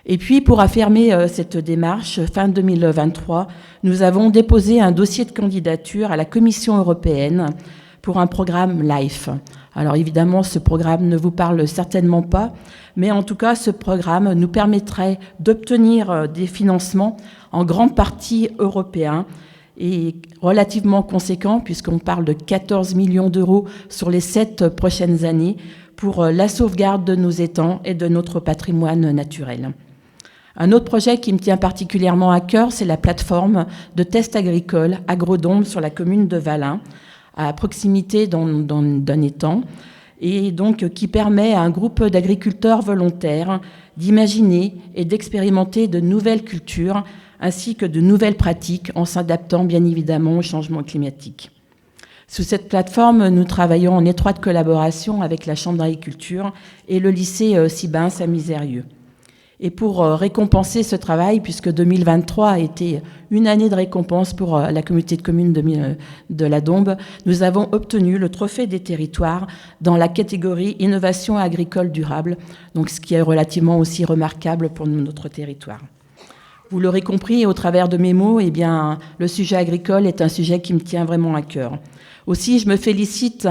Et puis, pour affirmer cette démarche, fin 2023, nous avons déposé un dossier de candidature à la Commission européenne pour un programme LIFE. Alors évidemment, ce programme ne vous parle certainement pas, mais en tout cas, ce programme nous permettrait d'obtenir des financements en grande partie européens et relativement conséquents, puisqu'on parle de 14 millions d'euros sur les 7 prochaines années pour la sauvegarde de nos étangs et de notre patrimoine naturel. Un autre projet qui me tient particulièrement à cœur, c'est la plateforme de tests agricoles AgroDombes sur la commune de Valin, à proximité d'un étang, et donc qui permet à un groupe d'agriculteurs volontaires d'imaginer et d'expérimenter de nouvelles cultures ainsi que de nouvelles pratiques en s'adaptant bien évidemment au changement climatique. Sous cette plateforme, nous travaillons en étroite collaboration avec la Chambre d'agriculture et le lycée Sibins à Misérieux. Et pour récompenser ce travail, puisque 2023 a été une année de récompense pour la communauté de communes de la Dombes, nous avons obtenu le trophée des territoires dans la catégorie innovation agricole durable, donc ce qui est relativement aussi remarquable pour notre territoire. Vous l'aurez compris au travers de mes mots, eh bien, le sujet agricole est un sujet qui me tient vraiment à cœur. Aussi, je me félicite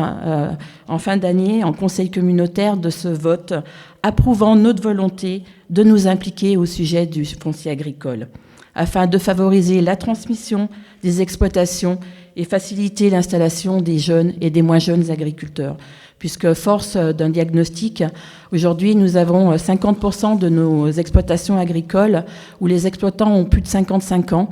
en fin d'année, en conseil communautaire, de ce vote approuvant notre volonté de nous impliquer au sujet du foncier agricole, afin de favoriser la transmission des exploitations et faciliter l'installation des jeunes et des moins jeunes agriculteurs. Puisque force d'un diagnostic, aujourd'hui nous avons 50% de nos exploitations agricoles où les exploitants ont plus de 55 ans,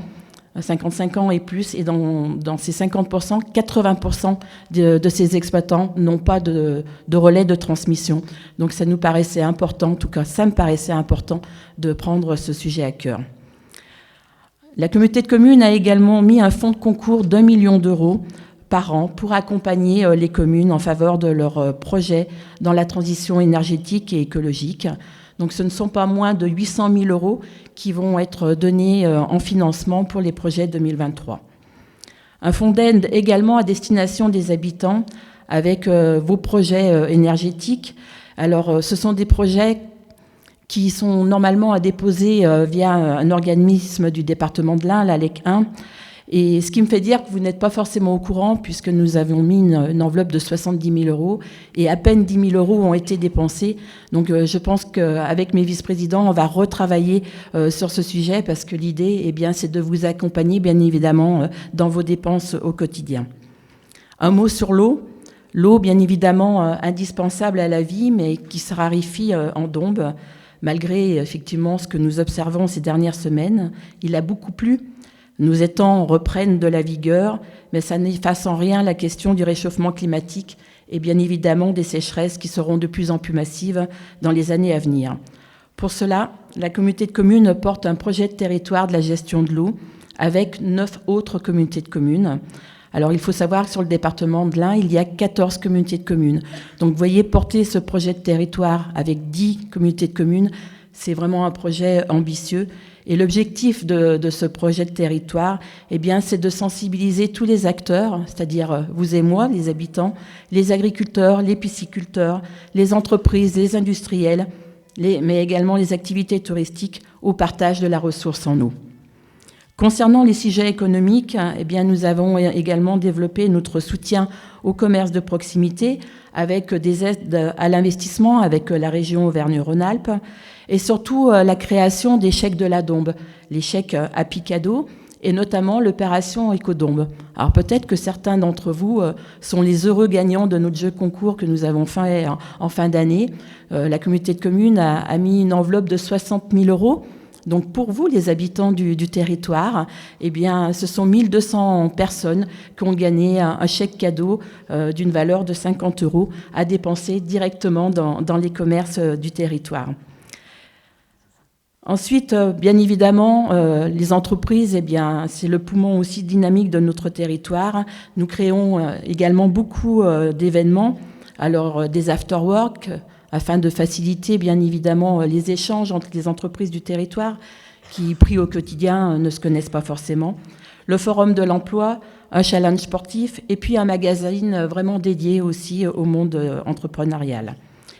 55 ans et plus, et dans ces 50%, 80% de ces exploitants n'ont pas de relais de transmission. Donc ça nous paraissait important, en tout cas ça me paraissait important de prendre ce sujet à cœur. La communauté de communes a également mis un fonds de concours d'1 million d'euros par an pour accompagner les communes en faveur de leurs projets dans la transition énergétique et écologique. Donc ce ne sont pas moins de 800 000 euros qui vont être donnés en financement pour les projets 2023. Un fonds d'aide également à destination des habitants avec vos projets énergétiques. Alors ce sont des projets qui sont normalement à déposer via un organisme du département de l'Ain, l'ALEC 1. Et ce qui me fait dire que vous n'êtes pas forcément au courant, puisque nous avons mis une enveloppe de 70 000 euros, et à peine 10 000 euros ont été dépensés. Donc je pense qu'avec mes vice-présidents, on va retravailler sur ce sujet, parce que l'idée, eh bien, c'est de vous accompagner, bien évidemment, dans vos dépenses au quotidien. Un mot sur l'eau. L'eau, bien évidemment, indispensable à la vie, mais qui se raréfie en Dombes. Malgré, effectivement, ce que nous observons ces dernières semaines, il a beaucoup plu. Nos étangs reprennent de la vigueur, mais ça n'efface en rien la question du réchauffement climatique et bien évidemment des sécheresses qui seront de plus en plus massives dans les années à venir. Pour cela, la communauté de communes porte un projet de territoire de la gestion de l'eau avec 9 autres communautés de communes. Alors il faut savoir que sur le département de l'Ain, il y a 14 communautés de communes. Donc vous voyez, porter ce projet de territoire avec 10 communautés de communes, c'est vraiment un projet ambitieux. Et l'objectif de ce projet de territoire, eh bien, c'est de sensibiliser tous les acteurs, c'est-à-dire vous et moi, les habitants, les agriculteurs, les pisciculteurs, les entreprises, les industriels, mais également les activités touristiques au partage de la ressource en eau. Concernant les sujets économiques, eh bien, nous avons également développé notre soutien au commerce de proximité avec des aides à l'investissement avec la région Auvergne-Rhône-Alpes et surtout la création des chèques de la Dombe, les chèques à Picado et notamment l'opération Écodombe. Alors peut-être que certains d'entre vous sont les heureux gagnants de notre jeu concours que nous avons fait en fin d'année. La communauté de communes a mis une enveloppe de 60 000 euros. Donc pour vous, les habitants du territoire, eh bien, ce sont 1200 personnes qui ont gagné un chèque cadeau d'une valeur de 50 euros à dépenser directement dans les commerces du territoire. Ensuite, bien évidemment, les entreprises, eh bien, c'est le poumon aussi dynamique de notre territoire. Nous créons également beaucoup d'événements, alors des after-work, afin de faciliter bien évidemment les échanges entre les entreprises du territoire qui, pris au quotidien, ne se connaissent pas forcément. Le forum de l'emploi, un challenge sportif et puis un magazine vraiment dédié aussi au monde entrepreneurial.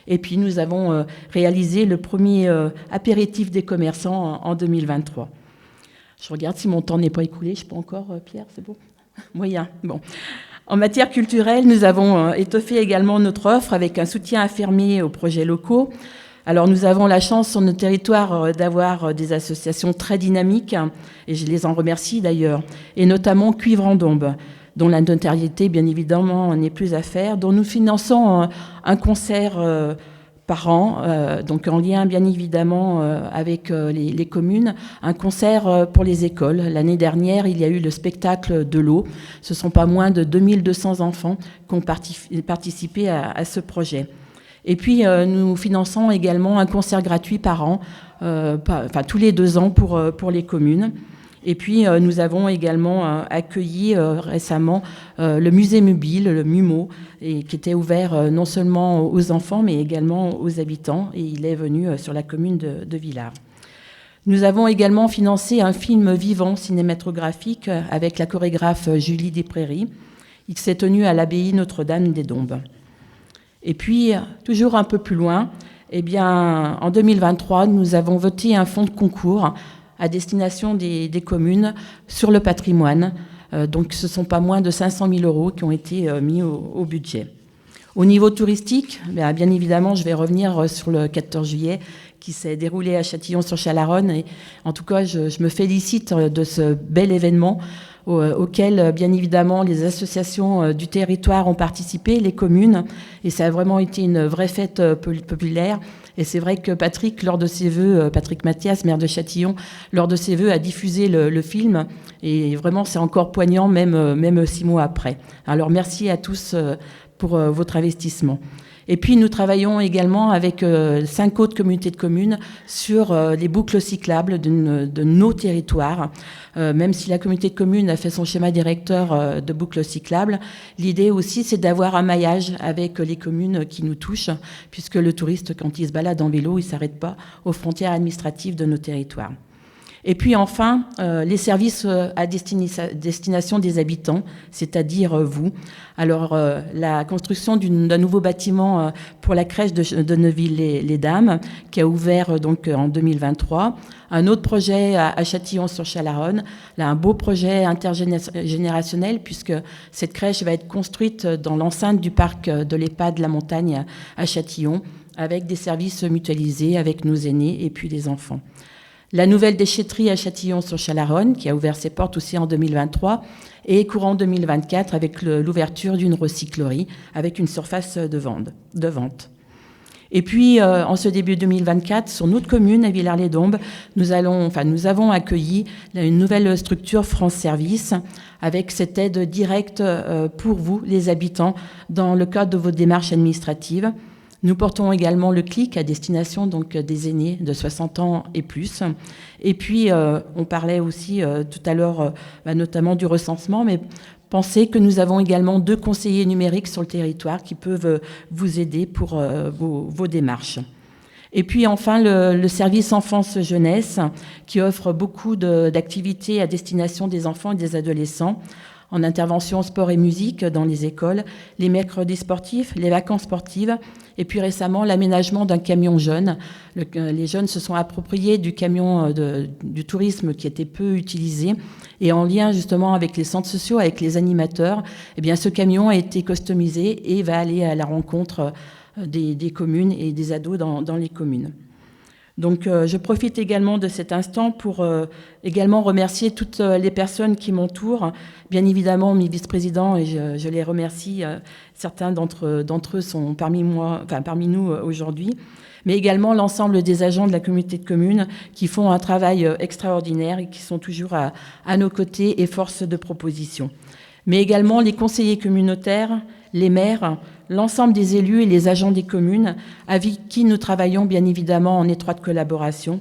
Et puis nous avons réalisé le premier apéritif des commerçants en 2023. Je regarde si mon temps n'est pas écoulé. Je peux encore, Pierre, c'est bon ? Moyen, bon. En matière culturelle, nous avons étoffé également notre offre avec un soutien affirmé aux projets locaux. Alors nous avons la chance sur notre territoire d'avoir des associations très dynamiques, et je les en remercie d'ailleurs, et notamment Cuivre en Dombes, dont la notoriété, bien évidemment, n'est plus à faire, dont nous finançons un concert par an, donc en lien bien évidemment avec les communes, un concert pour les écoles. L'année dernière, il y a eu le spectacle de l'eau. Ce ne sont pas moins de 2200 enfants qui ont participé à ce projet. Et puis, nous finançons également un concert gratuit par an, tous les 2 ans pour les communes. Et puis, nous avons également accueilli récemment le musée mobile, le MUMO, et qui était ouvert non seulement aux enfants, mais également aux habitants. Et il est venu sur la commune de Villars. Nous avons également financé un film vivant cinématographique avec la chorégraphe Julie Desprairies. Il s'est tenu à l'abbaye Notre-Dame des Dombes. Et puis, toujours un peu plus loin, eh bien, en 2023, nous avons voté un fonds de concours à destination des communes sur le patrimoine. Donc ce ne sont pas moins de 500 000 euros qui ont été mis au budget. Au niveau touristique, bien évidemment, je vais revenir sur le 14 juillet qui s'est déroulé à Châtillon-sur-Chalaronne. Et en tout cas, je me félicite de ce bel événement auquel, bien évidemment, les associations du territoire ont participé, les communes, et ça a vraiment été une vraie fête populaire. Et c'est vrai que Patrick, lors de ses vœux, Patrick Mathias, maire de Châtillon, lors de ses vœux, a diffusé le film, et vraiment, c'est encore poignant, même 6 mois après. Alors, merci à tous pour votre investissement. Et puis, nous travaillons également avec 5 autres communautés de communes sur les boucles cyclables de nos territoires. Même si la communauté de communes a fait son schéma directeur de boucles cyclables, l'idée aussi, c'est d'avoir un maillage avec les communes qui nous touchent, puisque le touriste, quand il se balade en vélo, il ne s'arrête pas aux frontières administratives de nos territoires. Et puis enfin, les services à destination des habitants, c'est-à-dire vous. Alors, la construction d'un nouveau bâtiment pour la crèche de Neuville-les-Dames, qui a ouvert donc en 2023. Un autre projet à Châtillon-sur-Chalaronne. Là, un beau projet intergénérationnel, puisque cette crèche va être construite dans l'enceinte du parc de l'EHPAD La Montagne à Châtillon, avec des services mutualisés avec nos aînés et puis les enfants. La nouvelle déchetterie à Châtillon-sur-Chalaronne, qui a ouvert ses portes aussi en 2023, et courant 2024 avec l'ouverture d'une recyclerie, avec une surface de vente. Et puis, en ce début 2024, sur notre commune, à Villars-les-Dombes, nous avons accueilli une nouvelle structure France Service, avec cette aide directe pour vous, les habitants, dans le cadre de vos démarches administratives. Nous portons également le CLIC à destination donc des aînés de 60 ans et plus. Et puis, on parlait aussi tout à l'heure notamment du recensement, mais pensez que nous avons également 2 conseillers numériques sur le territoire qui peuvent vous aider pour vos démarches. Et puis enfin, le service enfance-jeunesse qui offre beaucoup d'activités à destination des enfants et des adolescents, en intervention sport et musique dans les écoles, les mercredis sportifs, les vacances sportives, et puis récemment l'aménagement d'un camion jeune. Les jeunes se sont appropriés du camion du tourisme qui était peu utilisé, et en lien justement avec les centres sociaux, avec les animateurs, eh bien ce camion a été customisé et va aller à la rencontre des communes et des ados dans les communes. Donc je profite également de cet instant pour également remercier toutes les personnes qui m'entourent, bien évidemment mes vice-présidents, et je les remercie, certains d'entre eux sont parmi nous aujourd'hui, mais également l'ensemble des agents de la communauté de communes qui font un travail extraordinaire et qui sont toujours à nos côtés et force de proposition. Mais également les conseillers communautaires, les maires, l'ensemble des élus et les agents des communes avec qui nous travaillons bien évidemment en étroite collaboration.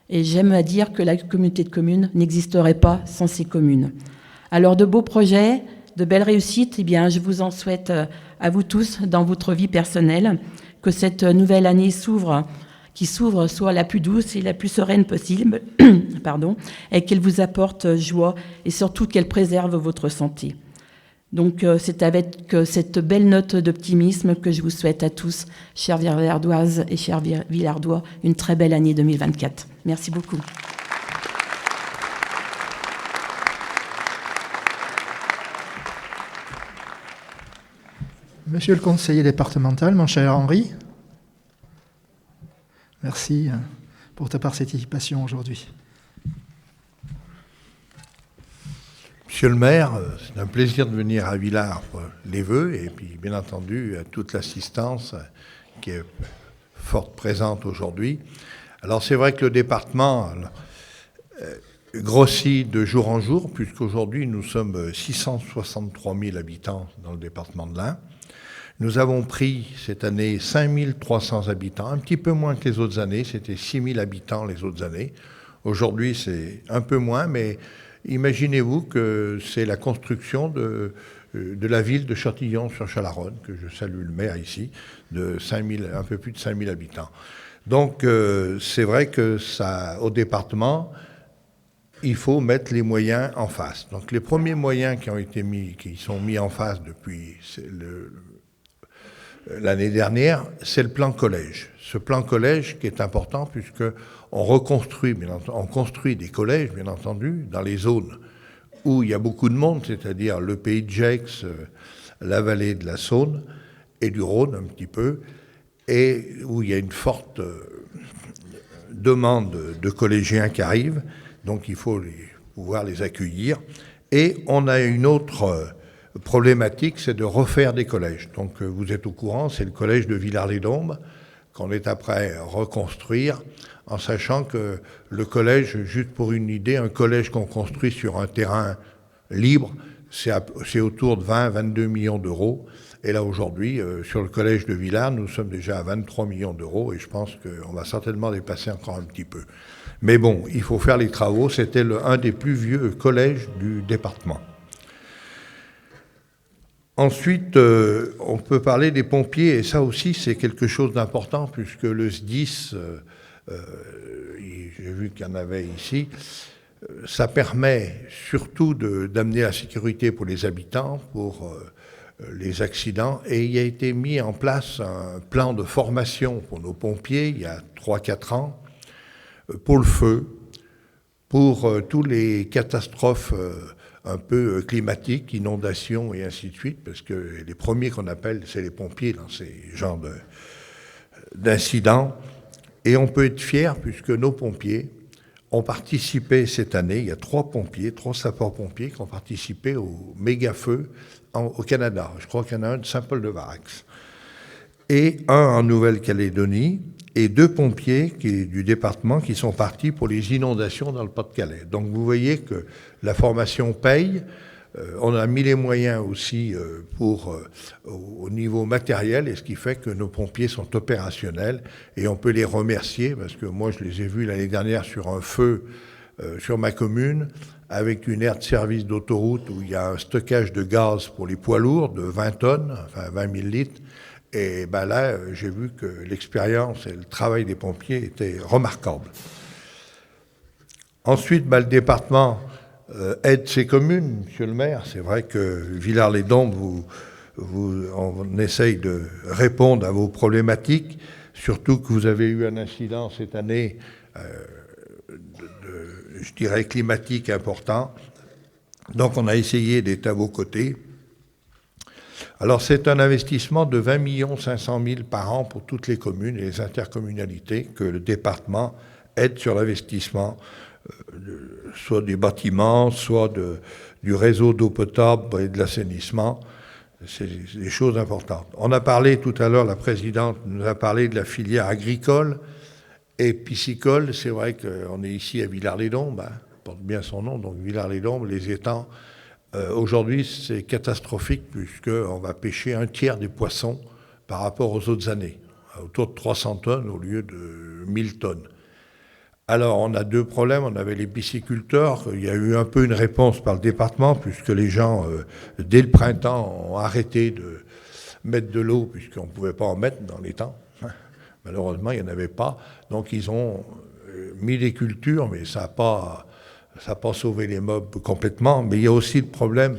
Et j'aime à dire que la communauté de communes n'existerait pas sans ces communes. Alors de beaux projets, de belles réussites, eh bien, je vous en souhaite à vous tous dans votre vie personnelle, que cette nouvelle année qui s'ouvre soit la plus douce et la plus sereine possible, et qu'elle vous apporte joie et surtout qu'elle préserve votre santé. Donc c'est avec cette belle note d'optimisme que je vous souhaite à tous, chères Villardoises et chers Villardois, une très belle année 2024. Merci beaucoup. Monsieur le conseiller départemental, mon cher Henri, merci pour ta participation aujourd'hui. Monsieur le maire, c'est un plaisir de venir à Villars pour les vœux et puis bien entendu toute l'assistance qui est forte présente aujourd'hui. Alors c'est vrai que le département grossit de jour en jour puisqu'aujourd'hui nous sommes 663 000 habitants dans le département de l'Ain. Nous avons pris cette année 5 300 habitants, un petit peu moins que les autres années, c'était 6 000 habitants les autres années. Aujourd'hui c'est un peu moins, mais imaginez-vous que c'est la construction de la ville de Châtillon-sur-Chalaronne, que je salue le maire ici, de un peu plus de 5 000 habitants. Donc c'est vrai que ça, au département, il faut mettre les moyens en face. Donc les premiers moyens qui sont mis en face depuis l'année dernière, c'est le plan collège. Ce plan collège qui est important puisque on construit des collèges, bien entendu, dans les zones où il y a beaucoup de monde, c'est-à-dire le pays de Gex, la vallée de la Saône et du Rhône un petit peu, et où il y a une forte demande de collégiens qui arrivent, donc il faut pouvoir les accueillir. Et on a une autre problématique, c'est de refaire des collèges. Donc vous êtes au courant, c'est le collège de Villars-les-Dombes qu'on est après reconstruire, en sachant que le collège, juste pour une idée, un collège qu'on construit sur un terrain libre, c'est autour de 20-22 millions d'euros. Et là, aujourd'hui, sur le collège de Villars, nous sommes déjà à 23 millions d'euros et je pense qu'on va certainement dépasser encore un petit peu. Mais bon, il faut faire les travaux. C'était un des plus vieux collèges du département. Ensuite, on peut parler des pompiers, et ça aussi, c'est quelque chose d'important, puisque le SDIS, j'ai vu qu'il y en avait ici, ça permet surtout d'amener la sécurité pour les habitants, pour les accidents, et il a été mis en place un plan de formation pour nos pompiers il y a 3-4 ans, pour le feu, pour tous les catastrophes un peu climatiques, inondations et ainsi de suite, parce que les premiers qu'on appelle, c'est les pompiers dans ces genres d'incidents. Et on peut être fier, puisque nos pompiers ont participé cette année, il y a 3 sapeurs-pompiers qui ont participé au méga-feu au Canada. Je crois qu'il y en a un de Saint-Paul-de-Varax. Et un en Nouvelle-Calédonie, et 2 pompiers du département qui sont partis pour les inondations dans le Pas-de-Calais. Donc vous voyez que la formation paye. On a mis les moyens aussi au niveau matériel, et ce qui fait que nos pompiers sont opérationnels, et on peut les remercier, parce que moi je les ai vus l'année dernière sur un feu sur ma commune, avec une aire de service d'autoroute où il y a un stockage de gaz pour les poids lourds de 20 tonnes, enfin 20 000 litres. Et ben là, j'ai vu que l'expérience et le travail des pompiers étaient remarquables. Ensuite, le département aide ses communes, monsieur le maire. C'est vrai que Villars-les-Dombes, on essaye de répondre à vos problématiques, surtout que vous avez eu un incident cette année, je dirais climatique important. Donc on a essayé d'être à vos côtés. Alors c'est un investissement de 20 500 000 par an pour toutes les communes et les intercommunalités que le département aide sur l'investissement, soit des bâtiments, soit du réseau d'eau potable et de l'assainissement. C'est des choses importantes. On a parlé tout à l'heure, la présidente nous a parlé de la filière agricole et piscicole. C'est vrai qu'on est ici à Villars-les-Dombes, porte bien son nom, donc Villars-les-Dombes, les étangs. Aujourd'hui, c'est catastrophique puisqu'on va pêcher 1/3 des poissons par rapport aux autres années, autour de 300 tonnes au lieu de 1000 tonnes. Alors, on a 2 problèmes. On avait les pisciculteurs. Il y a eu un peu une réponse par le département puisque les gens, dès le printemps, ont arrêté de mettre de l'eau puisqu'on ne pouvait pas en mettre dans les temps. Malheureusement, il n'y en avait pas. Donc, ils ont mis des cultures, mais ça n'a pas sauvé les meubles complètement, mais il y a aussi le problème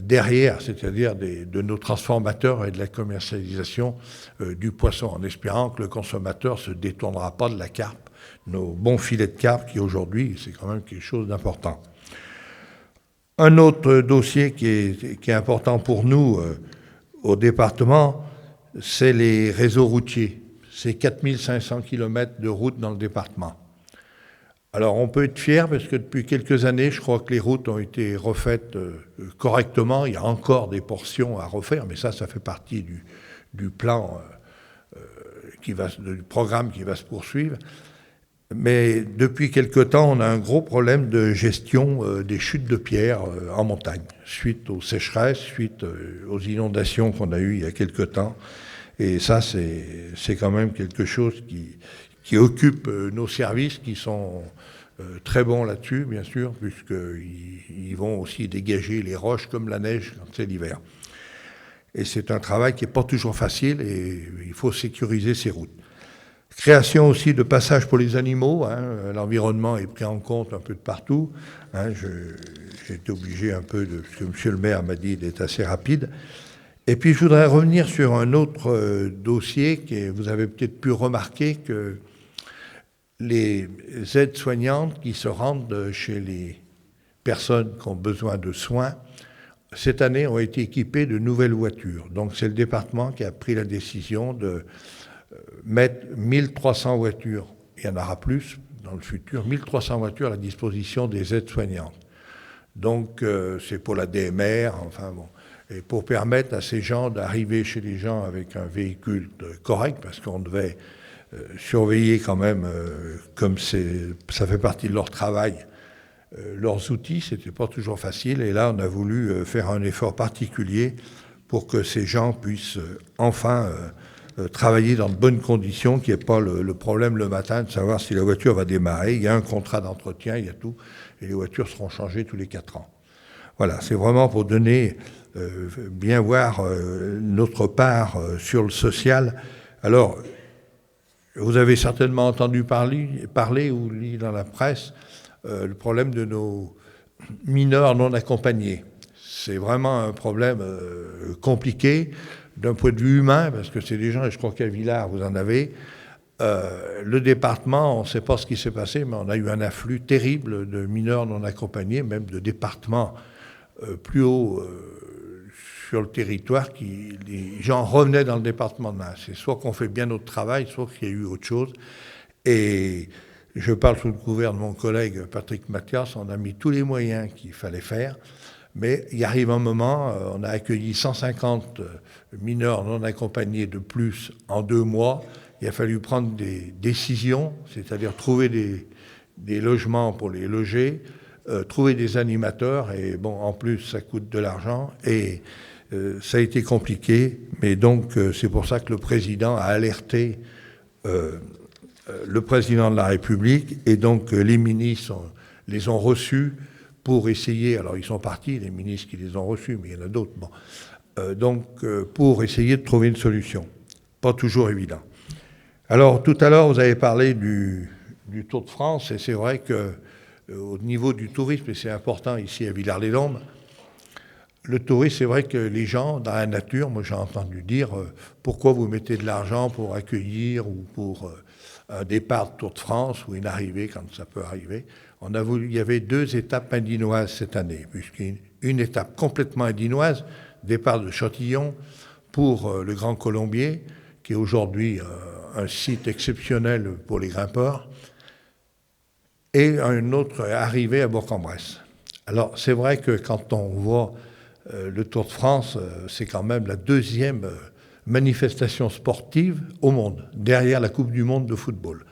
derrière, c'est-à-dire de nos transformateurs et de la commercialisation du poisson, en espérant que le consommateur ne se détournera pas de la carpe, nos bons filets de carpe qui aujourd'hui, c'est quand même quelque chose d'important. Un autre dossier qui est important pour nous au département, c'est les réseaux routiers. C'est 4500 km de routes dans le département. Alors on peut être fier parce que depuis quelques années, je crois que les routes ont été refaites correctement. Il y a encore des portions à refaire, mais ça fait partie du plan, du programme qui va se poursuivre. Mais depuis quelque temps, on a un gros problème de gestion des chutes de pierres en montagne, suite aux sécheresses, suite aux inondations qu'on a eues il y a quelque temps. Et ça, c'est quand même quelque chose qui occupe nos services qui sont très bons là-dessus, bien sûr, puisqu'ils vont aussi dégager les roches comme la neige quand c'est l'hiver. Et c'est un travail qui n'est pas toujours facile et il faut sécuriser ces routes. Création aussi de passages pour les animaux. L'environnement est pris en compte un peu de partout. J'ai été obligé un peu, parce que monsieur le maire m'a dit d'être assez rapide. Et puis je voudrais revenir sur un autre dossier que vous avez peut-être pu remarquer, que les aides-soignantes qui se rendent chez les personnes qui ont besoin de soins, cette année ont été équipées de nouvelles voitures. Donc c'est le département qui a pris la décision de mettre 1300 voitures, il y en aura plus dans le futur, 1300 voitures à la disposition des aides-soignantes. Donc, c'est pour la DMR, enfin bon. Et pour permettre à ces gens d'arriver chez les gens avec un véhicule correct, parce qu'on devait surveiller quand même, comme ça fait partie de leur travail, leurs outils, c'était pas toujours facile. Et là, on a voulu faire un effort particulier pour que ces gens puissent enfin travailler dans de bonnes conditions, qu'il n'y ait pas le problème le matin de savoir si la voiture va démarrer. Il y a un contrat d'entretien, il y a tout, et les voitures seront changées tous les 4 ans. Voilà, c'est vraiment pour donner, bien voir notre part sur le social. Alors, vous avez certainement entendu parler ou lu dans la presse le problème de nos mineurs non accompagnés. C'est vraiment un problème compliqué d'un point de vue humain, parce que c'est des gens, et je crois qu'à Villars, vous en avez. Le département, on ne sait pas ce qui s'est passé, mais on a eu un afflux terrible de mineurs non accompagnés, même de départements plus haut sur le territoire, les gens revenaient dans le département de l'Ain. C'est soit qu'on fait bien notre travail, soit qu'il y a eu autre chose. Et je parle sous le couvert de mon collègue Patrick Mathias, on a mis tous les moyens qu'il fallait faire, mais il arrive un moment, on a accueilli 150 mineurs non accompagnés de plus en 2 mois. Il a fallu prendre des décisions, c'est-à-dire trouver des logements pour les loger, trouver des animateurs, et bon, en plus, ça coûte de l'argent, et ça a été compliqué, mais donc c'est pour ça que le président a alerté le président de la République, et donc les ministres les ont reçus pour essayer, alors ils sont partis, les ministres qui les ont reçus, mais il y en a d'autres, bon, donc pour essayer de trouver une solution. Pas toujours évident. Alors, tout à l'heure, vous avez parlé du Tour de France, et c'est vrai qu'au niveau du tourisme, et c'est important ici à Villars-les-Dombes, le tourisme, c'est vrai que les gens, dans la nature, moi j'ai entendu dire, pourquoi vous mettez de l'argent pour accueillir ou pour un départ de Tour de France ou une arrivée, quand ça peut arriver. Il y avait 2 étapes indinoises cette année, puisqu'une étape complètement indinoise, départ de Châtillon pour le Grand Colombier, qui est aujourd'hui un site exceptionnel pour les grimpeurs, et une autre arrivée à Bourg-en-Bresse. Alors, c'est vrai que quand on voit le Tour de France, c'est quand même la 2e manifestation sportive au monde, derrière la Coupe du Monde de football.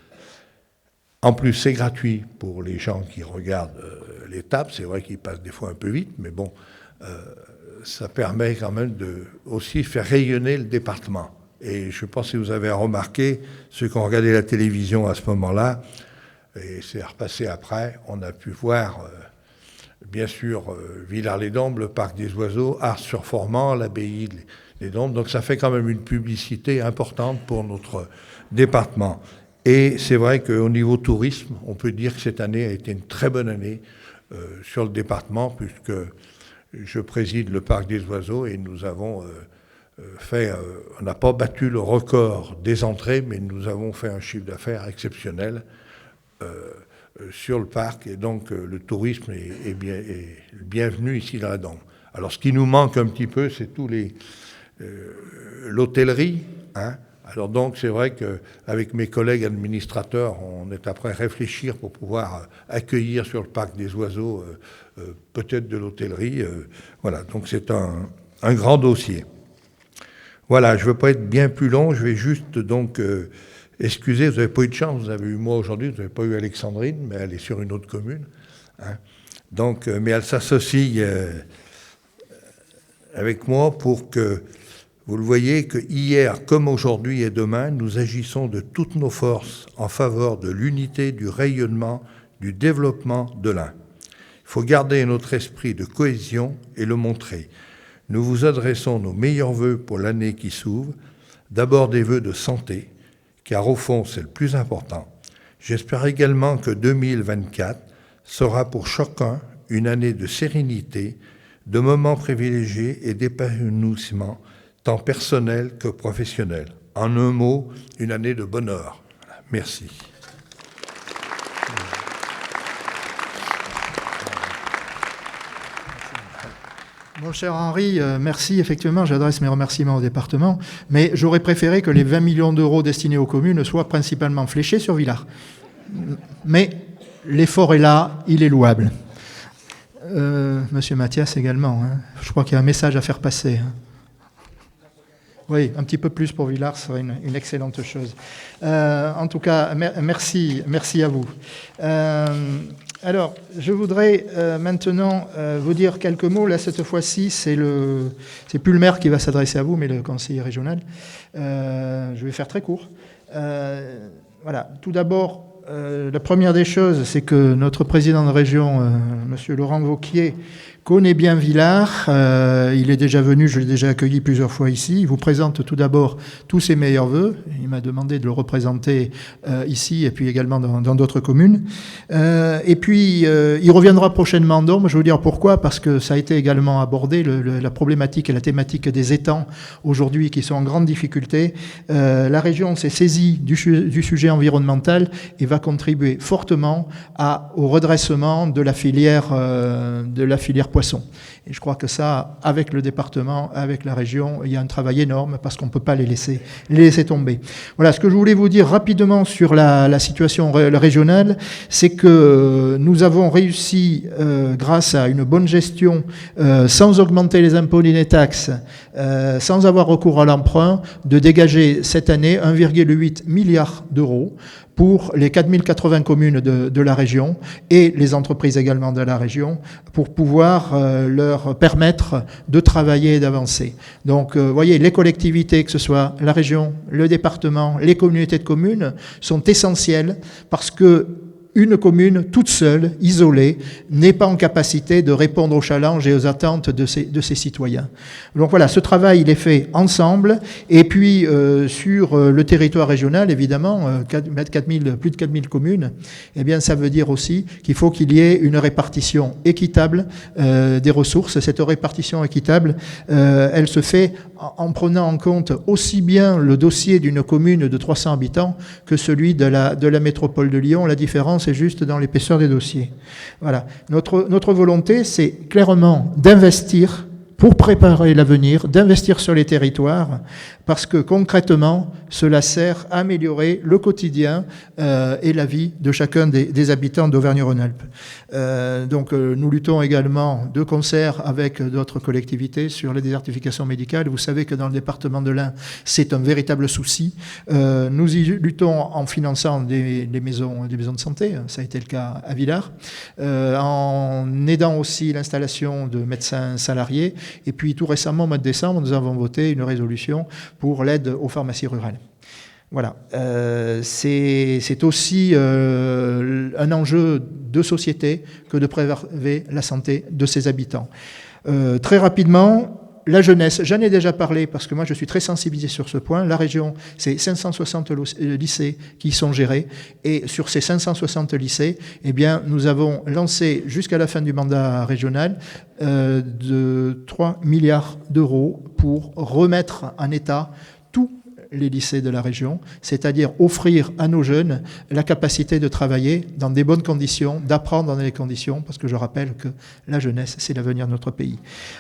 En plus, c'est gratuit pour les gens qui regardent l'étape. C'est vrai qu'ils passent des fois un peu vite, mais bon, ça permet quand même de aussi faire rayonner le département. Et je ne sais pas si vous avez remarqué, ceux qui ont regardé la télévision à ce moment-là, et c'est repassé après, on a pu voir, bien sûr, Villars-les-Dombes, le Parc des Oiseaux, Ars-sur-Formans, l'abbaye des Dombes. Donc ça fait quand même une publicité importante pour notre département. Et c'est vrai qu'au niveau tourisme, on peut dire que cette année a été une très bonne année sur le département, puisque je préside le Parc des Oiseaux et nous avons on n'a pas battu le record des entrées, mais nous avons fait un chiffre d'affaires exceptionnel sur le parc, et donc le tourisme est bienvenu ici dans la Dombe. Alors ce qui nous manque un petit peu, c'est l'hôtellerie, hein. Alors donc c'est vrai qu'avec mes collègues administrateurs, on est après réfléchir pour pouvoir accueillir sur le Parc des Oiseaux peut-être de l'hôtellerie. Voilà, donc c'est un grand dossier. Voilà, je ne veux pas être bien plus long, je vais juste donc excuser, vous n'avez pas eu de chance, vous avez eu moi aujourd'hui, vous n'avez pas eu Alexandrine, mais elle est sur une autre commune. Hein. Donc, mais elle s'associe avec moi pour que vous le voyez, que hier comme aujourd'hui et demain, nous agissons de toutes nos forces en faveur de l'unité, du rayonnement, du développement de l'Ain. Il faut garder notre esprit de cohésion et le montrer. Nous vous adressons nos meilleurs vœux pour l'année qui s'ouvre, d'abord des vœux de santé, car au fond c'est le plus important. J'espère également que 2024 sera pour chacun une année de sérénité, de moments privilégiés et d'épanouissement, tant personnel que professionnel. En un mot, une année de bonheur. Merci. Mon cher Henri, merci. Effectivement, j'adresse mes remerciements au département, mais j'aurais préféré que les 20 millions d'euros destinés aux communes soient principalement fléchés sur Villars. Mais l'effort est là, il est louable. Monsieur Mathias également. Hein. Je crois qu'il y a un message à faire passer. Hein. Oui, un petit peu plus pour Villars serait une excellente chose. En tout cas, merci à vous. Alors, je voudrais maintenant vous dire quelques mots. Là, cette fois-ci, c'est plus le maire qui va s'adresser à vous, mais le conseiller régional. Je vais faire très court. Voilà. Tout d'abord, la première des choses, c'est que notre président de région, Monsieur Laurent Wauquiez, connaît bien Villars. Il est déjà venu, je l'ai déjà accueilli plusieurs fois ici. Il vous présente tout d'abord tous ses meilleurs vœux. Il m'a demandé de le représenter ici et puis également dans d'autres communes. Et puis, il reviendra prochainement. Donc, je vais vous dire pourquoi. Parce que ça a été également abordé, la problématique et la thématique des étangs aujourd'hui qui sont en grande difficulté. La région s'est saisie du sujet environnemental et va contribuer fortement au redressement de la filière poisson. Et je crois que ça, avec le département, avec la région, il y a un travail énorme parce qu'on ne peut pas les laisser tomber. Voilà, ce que je voulais vous dire rapidement sur la situation régionale, c'est que nous avons réussi, grâce à une bonne gestion, sans augmenter les impôts ni les taxes, sans avoir recours à l'emprunt, de dégager cette année 1,8 milliard d'euros pour les 4080 communes de la région et les entreprises également de la région pour pouvoir leur permettre de travailler et d'avancer. Donc, vous voyez, les collectivités, que ce soit la région, le département, les communautés de communes, sont essentielles parce que une commune toute seule, isolée, n'est pas en capacité de répondre aux challenges et aux attentes de ses citoyens. Donc voilà, ce travail, il est fait ensemble. Et puis, sur le territoire régional, évidemment, plus de 4000 communes, eh bien, ça veut dire aussi qu'il faut qu'il y ait une répartition équitable des ressources. Cette répartition équitable, elle se fait en prenant en compte aussi bien le dossier d'une commune de 300 habitants que celui de la métropole de Lyon. La différence est juste dans l'épaisseur des dossiers. Voilà. Notre volonté, c'est clairement d'investir pour préparer l'avenir, d'investir sur les territoires, parce que concrètement, cela sert à améliorer le quotidien et la vie de chacun des habitants d'Auvergne-Rhône-Alpes. Donc nous luttons également de concert avec d'autres collectivités sur la désertification médicale. Vous savez que dans le département de l'Ain, c'est un véritable souci. Nous y luttons en finançant des maisons de santé, ça a été le cas à Villars, en aidant aussi l'installation de médecins salariés. Et puis tout récemment, au mois de décembre, nous avons voté une résolution pour l'aide aux pharmacies rurales. Voilà. C'est aussi un enjeu de société que de préserver la santé de ses habitants. Très rapidement, la jeunesse, j'en ai déjà parlé parce que moi je suis très sensibilisé sur ce point. La région, c'est 560 lycées qui sont gérés et sur ces 560 lycées, eh bien, nous avons lancé jusqu'à la fin du mandat régional de 3 milliards d'euros pour remettre en état tous les lycées de la région, c'est-à-dire offrir à nos jeunes la capacité de travailler dans des bonnes conditions, d'apprendre dans les conditions, parce que je rappelle que la jeunesse, c'est l'avenir de notre pays.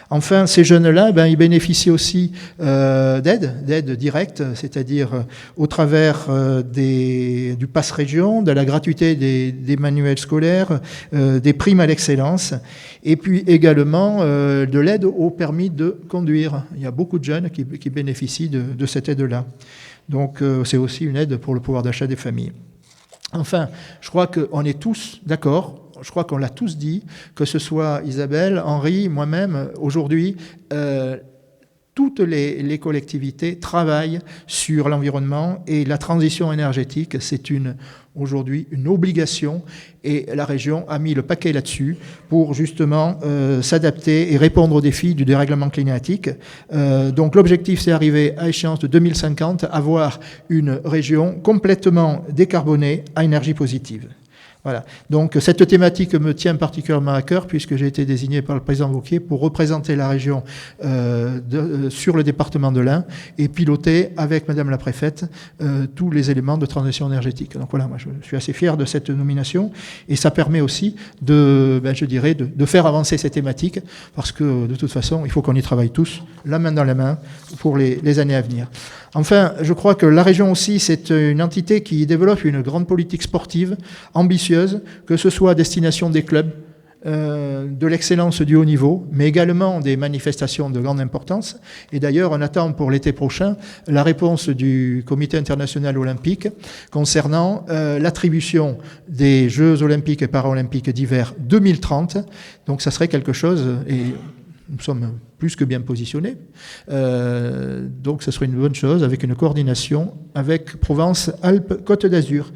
Enfin, ces jeunes-là, ils bénéficient aussi d'aide directe, c'est-à-dire au travers du Pass Région, de la gratuité des manuels scolaires, des primes à l'excellence, et puis également de l'aide au permis de conduire. Il y a beaucoup de jeunes qui bénéficient de cette aide-là. Donc c'est aussi une aide pour le pouvoir d'achat des familles. Enfin, je crois qu'on est tous d'accord, je crois qu'on l'a tous dit, que ce soit Isabelle, Henri, moi-même, aujourd'hui, toutes les collectivités travaillent sur l'environnement et la transition énergétique, c'est aujourd'hui une obligation et la région a mis le paquet là-dessus pour justement s'adapter et répondre aux défis du dérèglement climatique. Donc l'objectif, c'est d'arriver à échéance de 2050, avoir une région complètement décarbonée à énergie positive. Voilà. Donc cette thématique me tient particulièrement à cœur puisque j'ai été désigné par le président Wauquiez pour représenter la région sur le département de l'Ain et piloter avec Madame la préfète tous les éléments de transition énergétique. Donc voilà, moi je suis assez fier de cette nomination et ça permet aussi de faire avancer ces thématiques parce que de toute façon il faut qu'on y travaille tous, la main dans la main pour les années à venir. Enfin, je crois que la région aussi, c'est une entité qui développe une grande politique sportive ambitieuse, que ce soit à destination des clubs, de l'excellence du haut niveau, mais également des manifestations de grande importance. Et d'ailleurs, on attend pour l'été prochain la réponse du Comité international olympique concernant l'attribution des Jeux olympiques et paralympiques d'hiver 2030. Donc ça serait quelque chose, et nous sommes plus que bien positionnés. Donc ce serait une bonne chose avec une coordination avec Provence-Alpes-Côte d'Azur.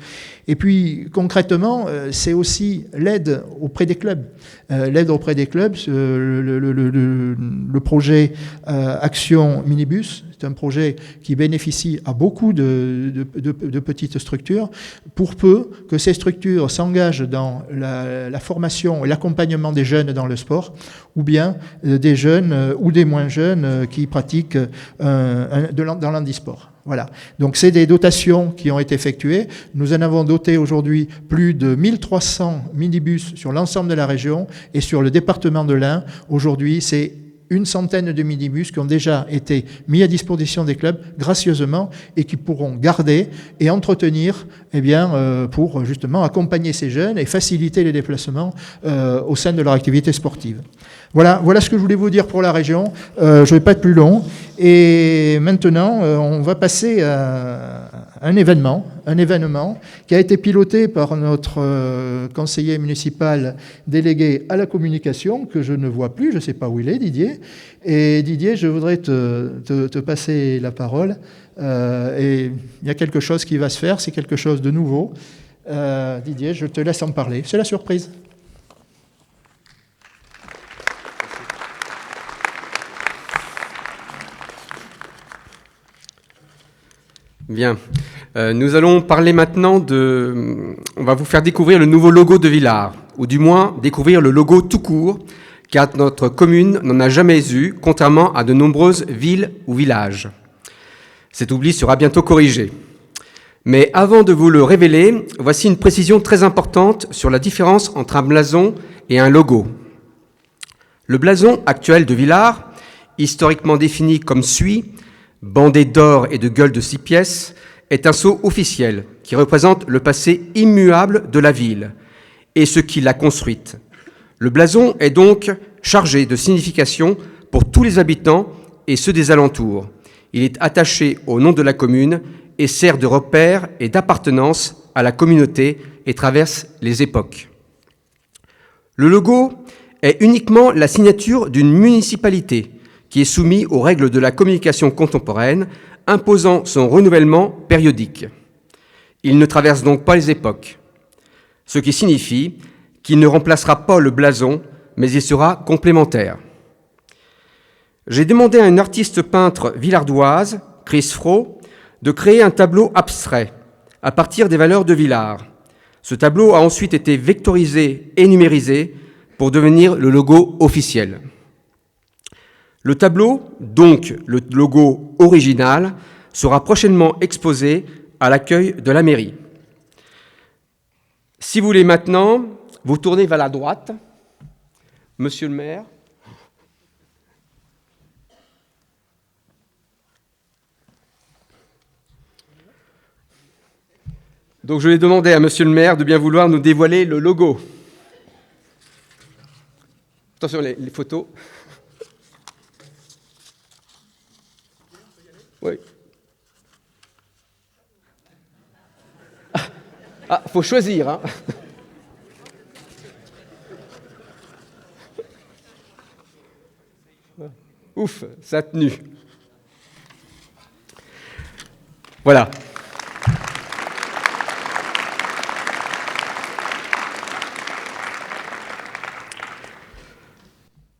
Et puis concrètement, c'est aussi l'aide auprès des clubs. L'aide auprès des clubs, le projet Action Minibus, c'est un projet qui bénéficie à beaucoup de petites structures, pour peu que ces structures s'engagent dans la formation et l'accompagnement des jeunes dans le sport, ou bien des jeunes ou des moins jeunes qui pratiquent dans l'handisport. Voilà. Donc c'est des dotations qui ont été effectuées. Nous en avons doté aujourd'hui plus de 1300 minibus sur l'ensemble de la région et sur le département de l'Ain. Aujourd'hui, c'est une centaine de minibus qui ont déjà été mis à disposition des clubs gracieusement et qui pourront garder et entretenir pour justement accompagner ces jeunes et faciliter les déplacements au sein de leur activité sportive. Voilà ce que je voulais vous dire pour la région. Je ne vais pas être plus long. Et maintenant, on va passer à un événement qui a été piloté par notre conseiller municipal délégué à la communication, que je ne vois plus, je ne sais pas où il est, Didier. Et Didier, je voudrais te passer la parole. Et il y a quelque chose qui va se faire, c'est quelque chose de nouveau. Didier, je te laisse en parler. C'est la surprise. Bien. Nous allons parler maintenant on va vous faire découvrir le nouveau logo de Villars, ou du moins découvrir le logo tout court, car notre commune n'en a jamais eu, contrairement à de nombreuses villes ou villages. Cet oubli sera bientôt corrigé. Mais avant de vous le révéler, voici une précision très importante sur la différence entre un blason et un logo. Le blason actuel de Villars, historiquement défini comme suit, bandé d'or et de gueules de 6 pièces, est un sceau officiel qui représente le passé immuable de la ville et ce qui l'a construite. Le blason est donc chargé de signification pour tous les habitants et ceux des alentours. Il est attaché au nom de la commune et sert de repère et d'appartenance à la communauté et traverse les époques. Le logo est uniquement la signature d'une municipalité qui est soumis aux règles de la communication contemporaine, imposant son renouvellement périodique. Il ne traverse donc pas les époques, ce qui signifie qu'il ne remplacera pas le blason, mais il sera complémentaire. J'ai demandé à une artiste peintre villardoise, Chris Fro, de créer un tableau abstrait à partir des valeurs de Villars. Ce tableau a ensuite été vectorisé et numérisé pour devenir le logo officiel. Le tableau, donc le logo original, sera prochainement exposé à l'accueil de la mairie. Si vous voulez maintenant, vous tournez vers la droite. Monsieur le maire. Donc je vais demander à monsieur le maire de bien vouloir nous dévoiler le logo. Attention les photos. Oui. Ah, faut choisir, hein. Ouf, ça a tenu. Voilà.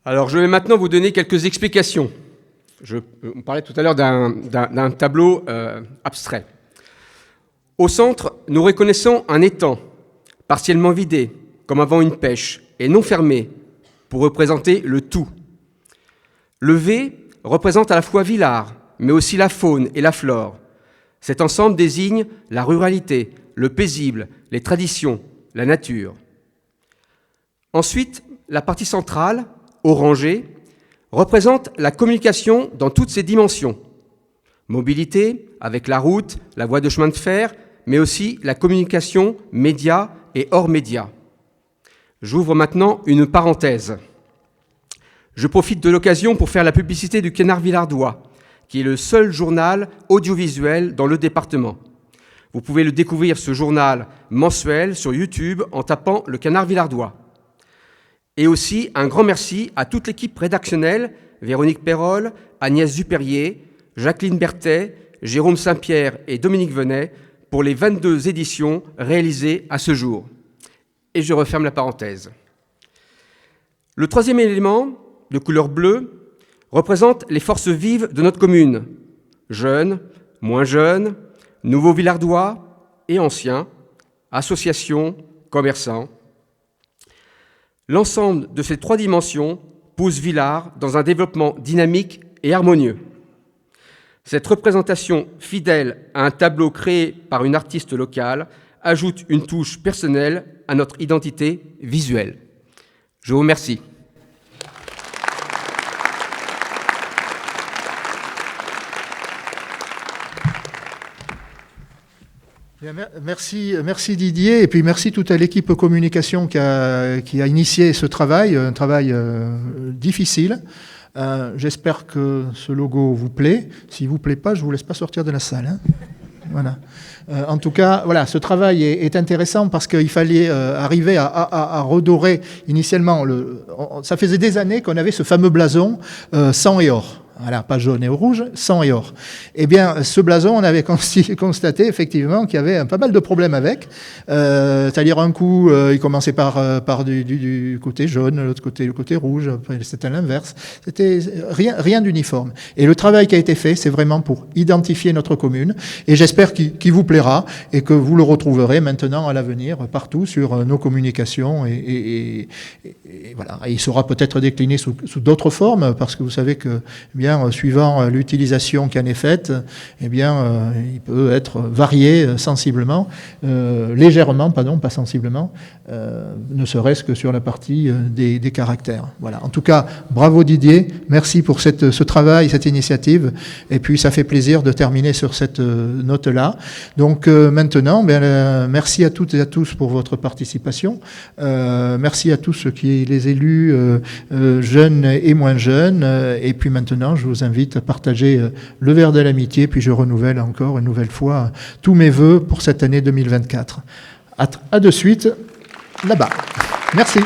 Alors, je vais maintenant vous donner quelques explications. On parlait tout à l'heure d'un tableau abstrait. Au centre, nous reconnaissons un étang, partiellement vidé, comme avant une pêche, et non fermé, pour représenter le tout. Le V représente à la fois Villars, mais aussi la faune et la flore. Cet ensemble désigne la ruralité, le paisible, les traditions, la nature. Ensuite, la partie centrale, orangée, représente la communication dans toutes ses dimensions. Mobilité, avec la route, la voie de chemin de fer, mais aussi la communication média et hors média. J'ouvre maintenant une parenthèse. Je profite de l'occasion pour faire la publicité du Canard Villardois, qui est le seul journal audiovisuel dans le département. Vous pouvez le découvrir, ce journal mensuel, sur YouTube en tapant le Canard Villardois. Et aussi un grand merci à toute l'équipe rédactionnelle, Véronique Perrol, Agnès Dupérier, Jacqueline Berthet, Jérôme Saint-Pierre et Dominique Venet pour les 22 éditions réalisées à ce jour. Et je referme la parenthèse. Le troisième élément, de couleur bleue, représente les forces vives de notre commune. Jeunes, moins jeunes, nouveaux Villardois et anciens, associations, commerçants. L'ensemble de ces trois dimensions pousse Villars dans un développement dynamique et harmonieux. Cette représentation fidèle à un tableau créé par une artiste locale ajoute une touche personnelle à notre identité visuelle. Je vous remercie. Merci Didier, et puis merci toute à l'équipe communication qui a initié ce travail, un travail difficile. J'espère que ce logo vous plaît. S'il ne vous plaît pas, je ne vous laisse pas sortir de la salle. Hein. Voilà. En tout cas, voilà, ce travail est intéressant parce qu'il fallait arriver à redorer initialement. Ça faisait des années qu'on avait ce fameux blason sang et or. Voilà, pas jaune et rouge, sang et or. Eh bien, ce blason, on avait constaté effectivement qu'il y avait pas mal de problèmes avec. C'est-à-dire un coup, il commençait par du côté jaune, l'autre côté le côté rouge, après c'était l'inverse. C'était rien d'uniforme. Et le travail qui a été fait, c'est vraiment pour identifier notre commune. Et j'espère qu'il vous plaira et que vous le retrouverez maintenant à l'avenir partout sur nos communications. Et voilà. Et il sera peut-être décliné sous d'autres formes parce que vous savez que suivant l'utilisation qui en est faite, eh bien, il peut être varié sensiblement, légèrement, pardon, pas sensiblement, ne serait-ce que sur la partie des caractères. Voilà. En tout cas, bravo Didier, merci pour ce travail, cette initiative, et puis ça fait plaisir de terminer sur cette note-là. Donc maintenant, merci à toutes et à tous pour votre participation, merci à tous les élus jeunes et moins jeunes, et puis maintenant, je vous invite à partager le verre de l'amitié, puis je renouvelle encore une nouvelle fois tous mes vœux pour cette année 2024. À de suite, là-bas. Merci.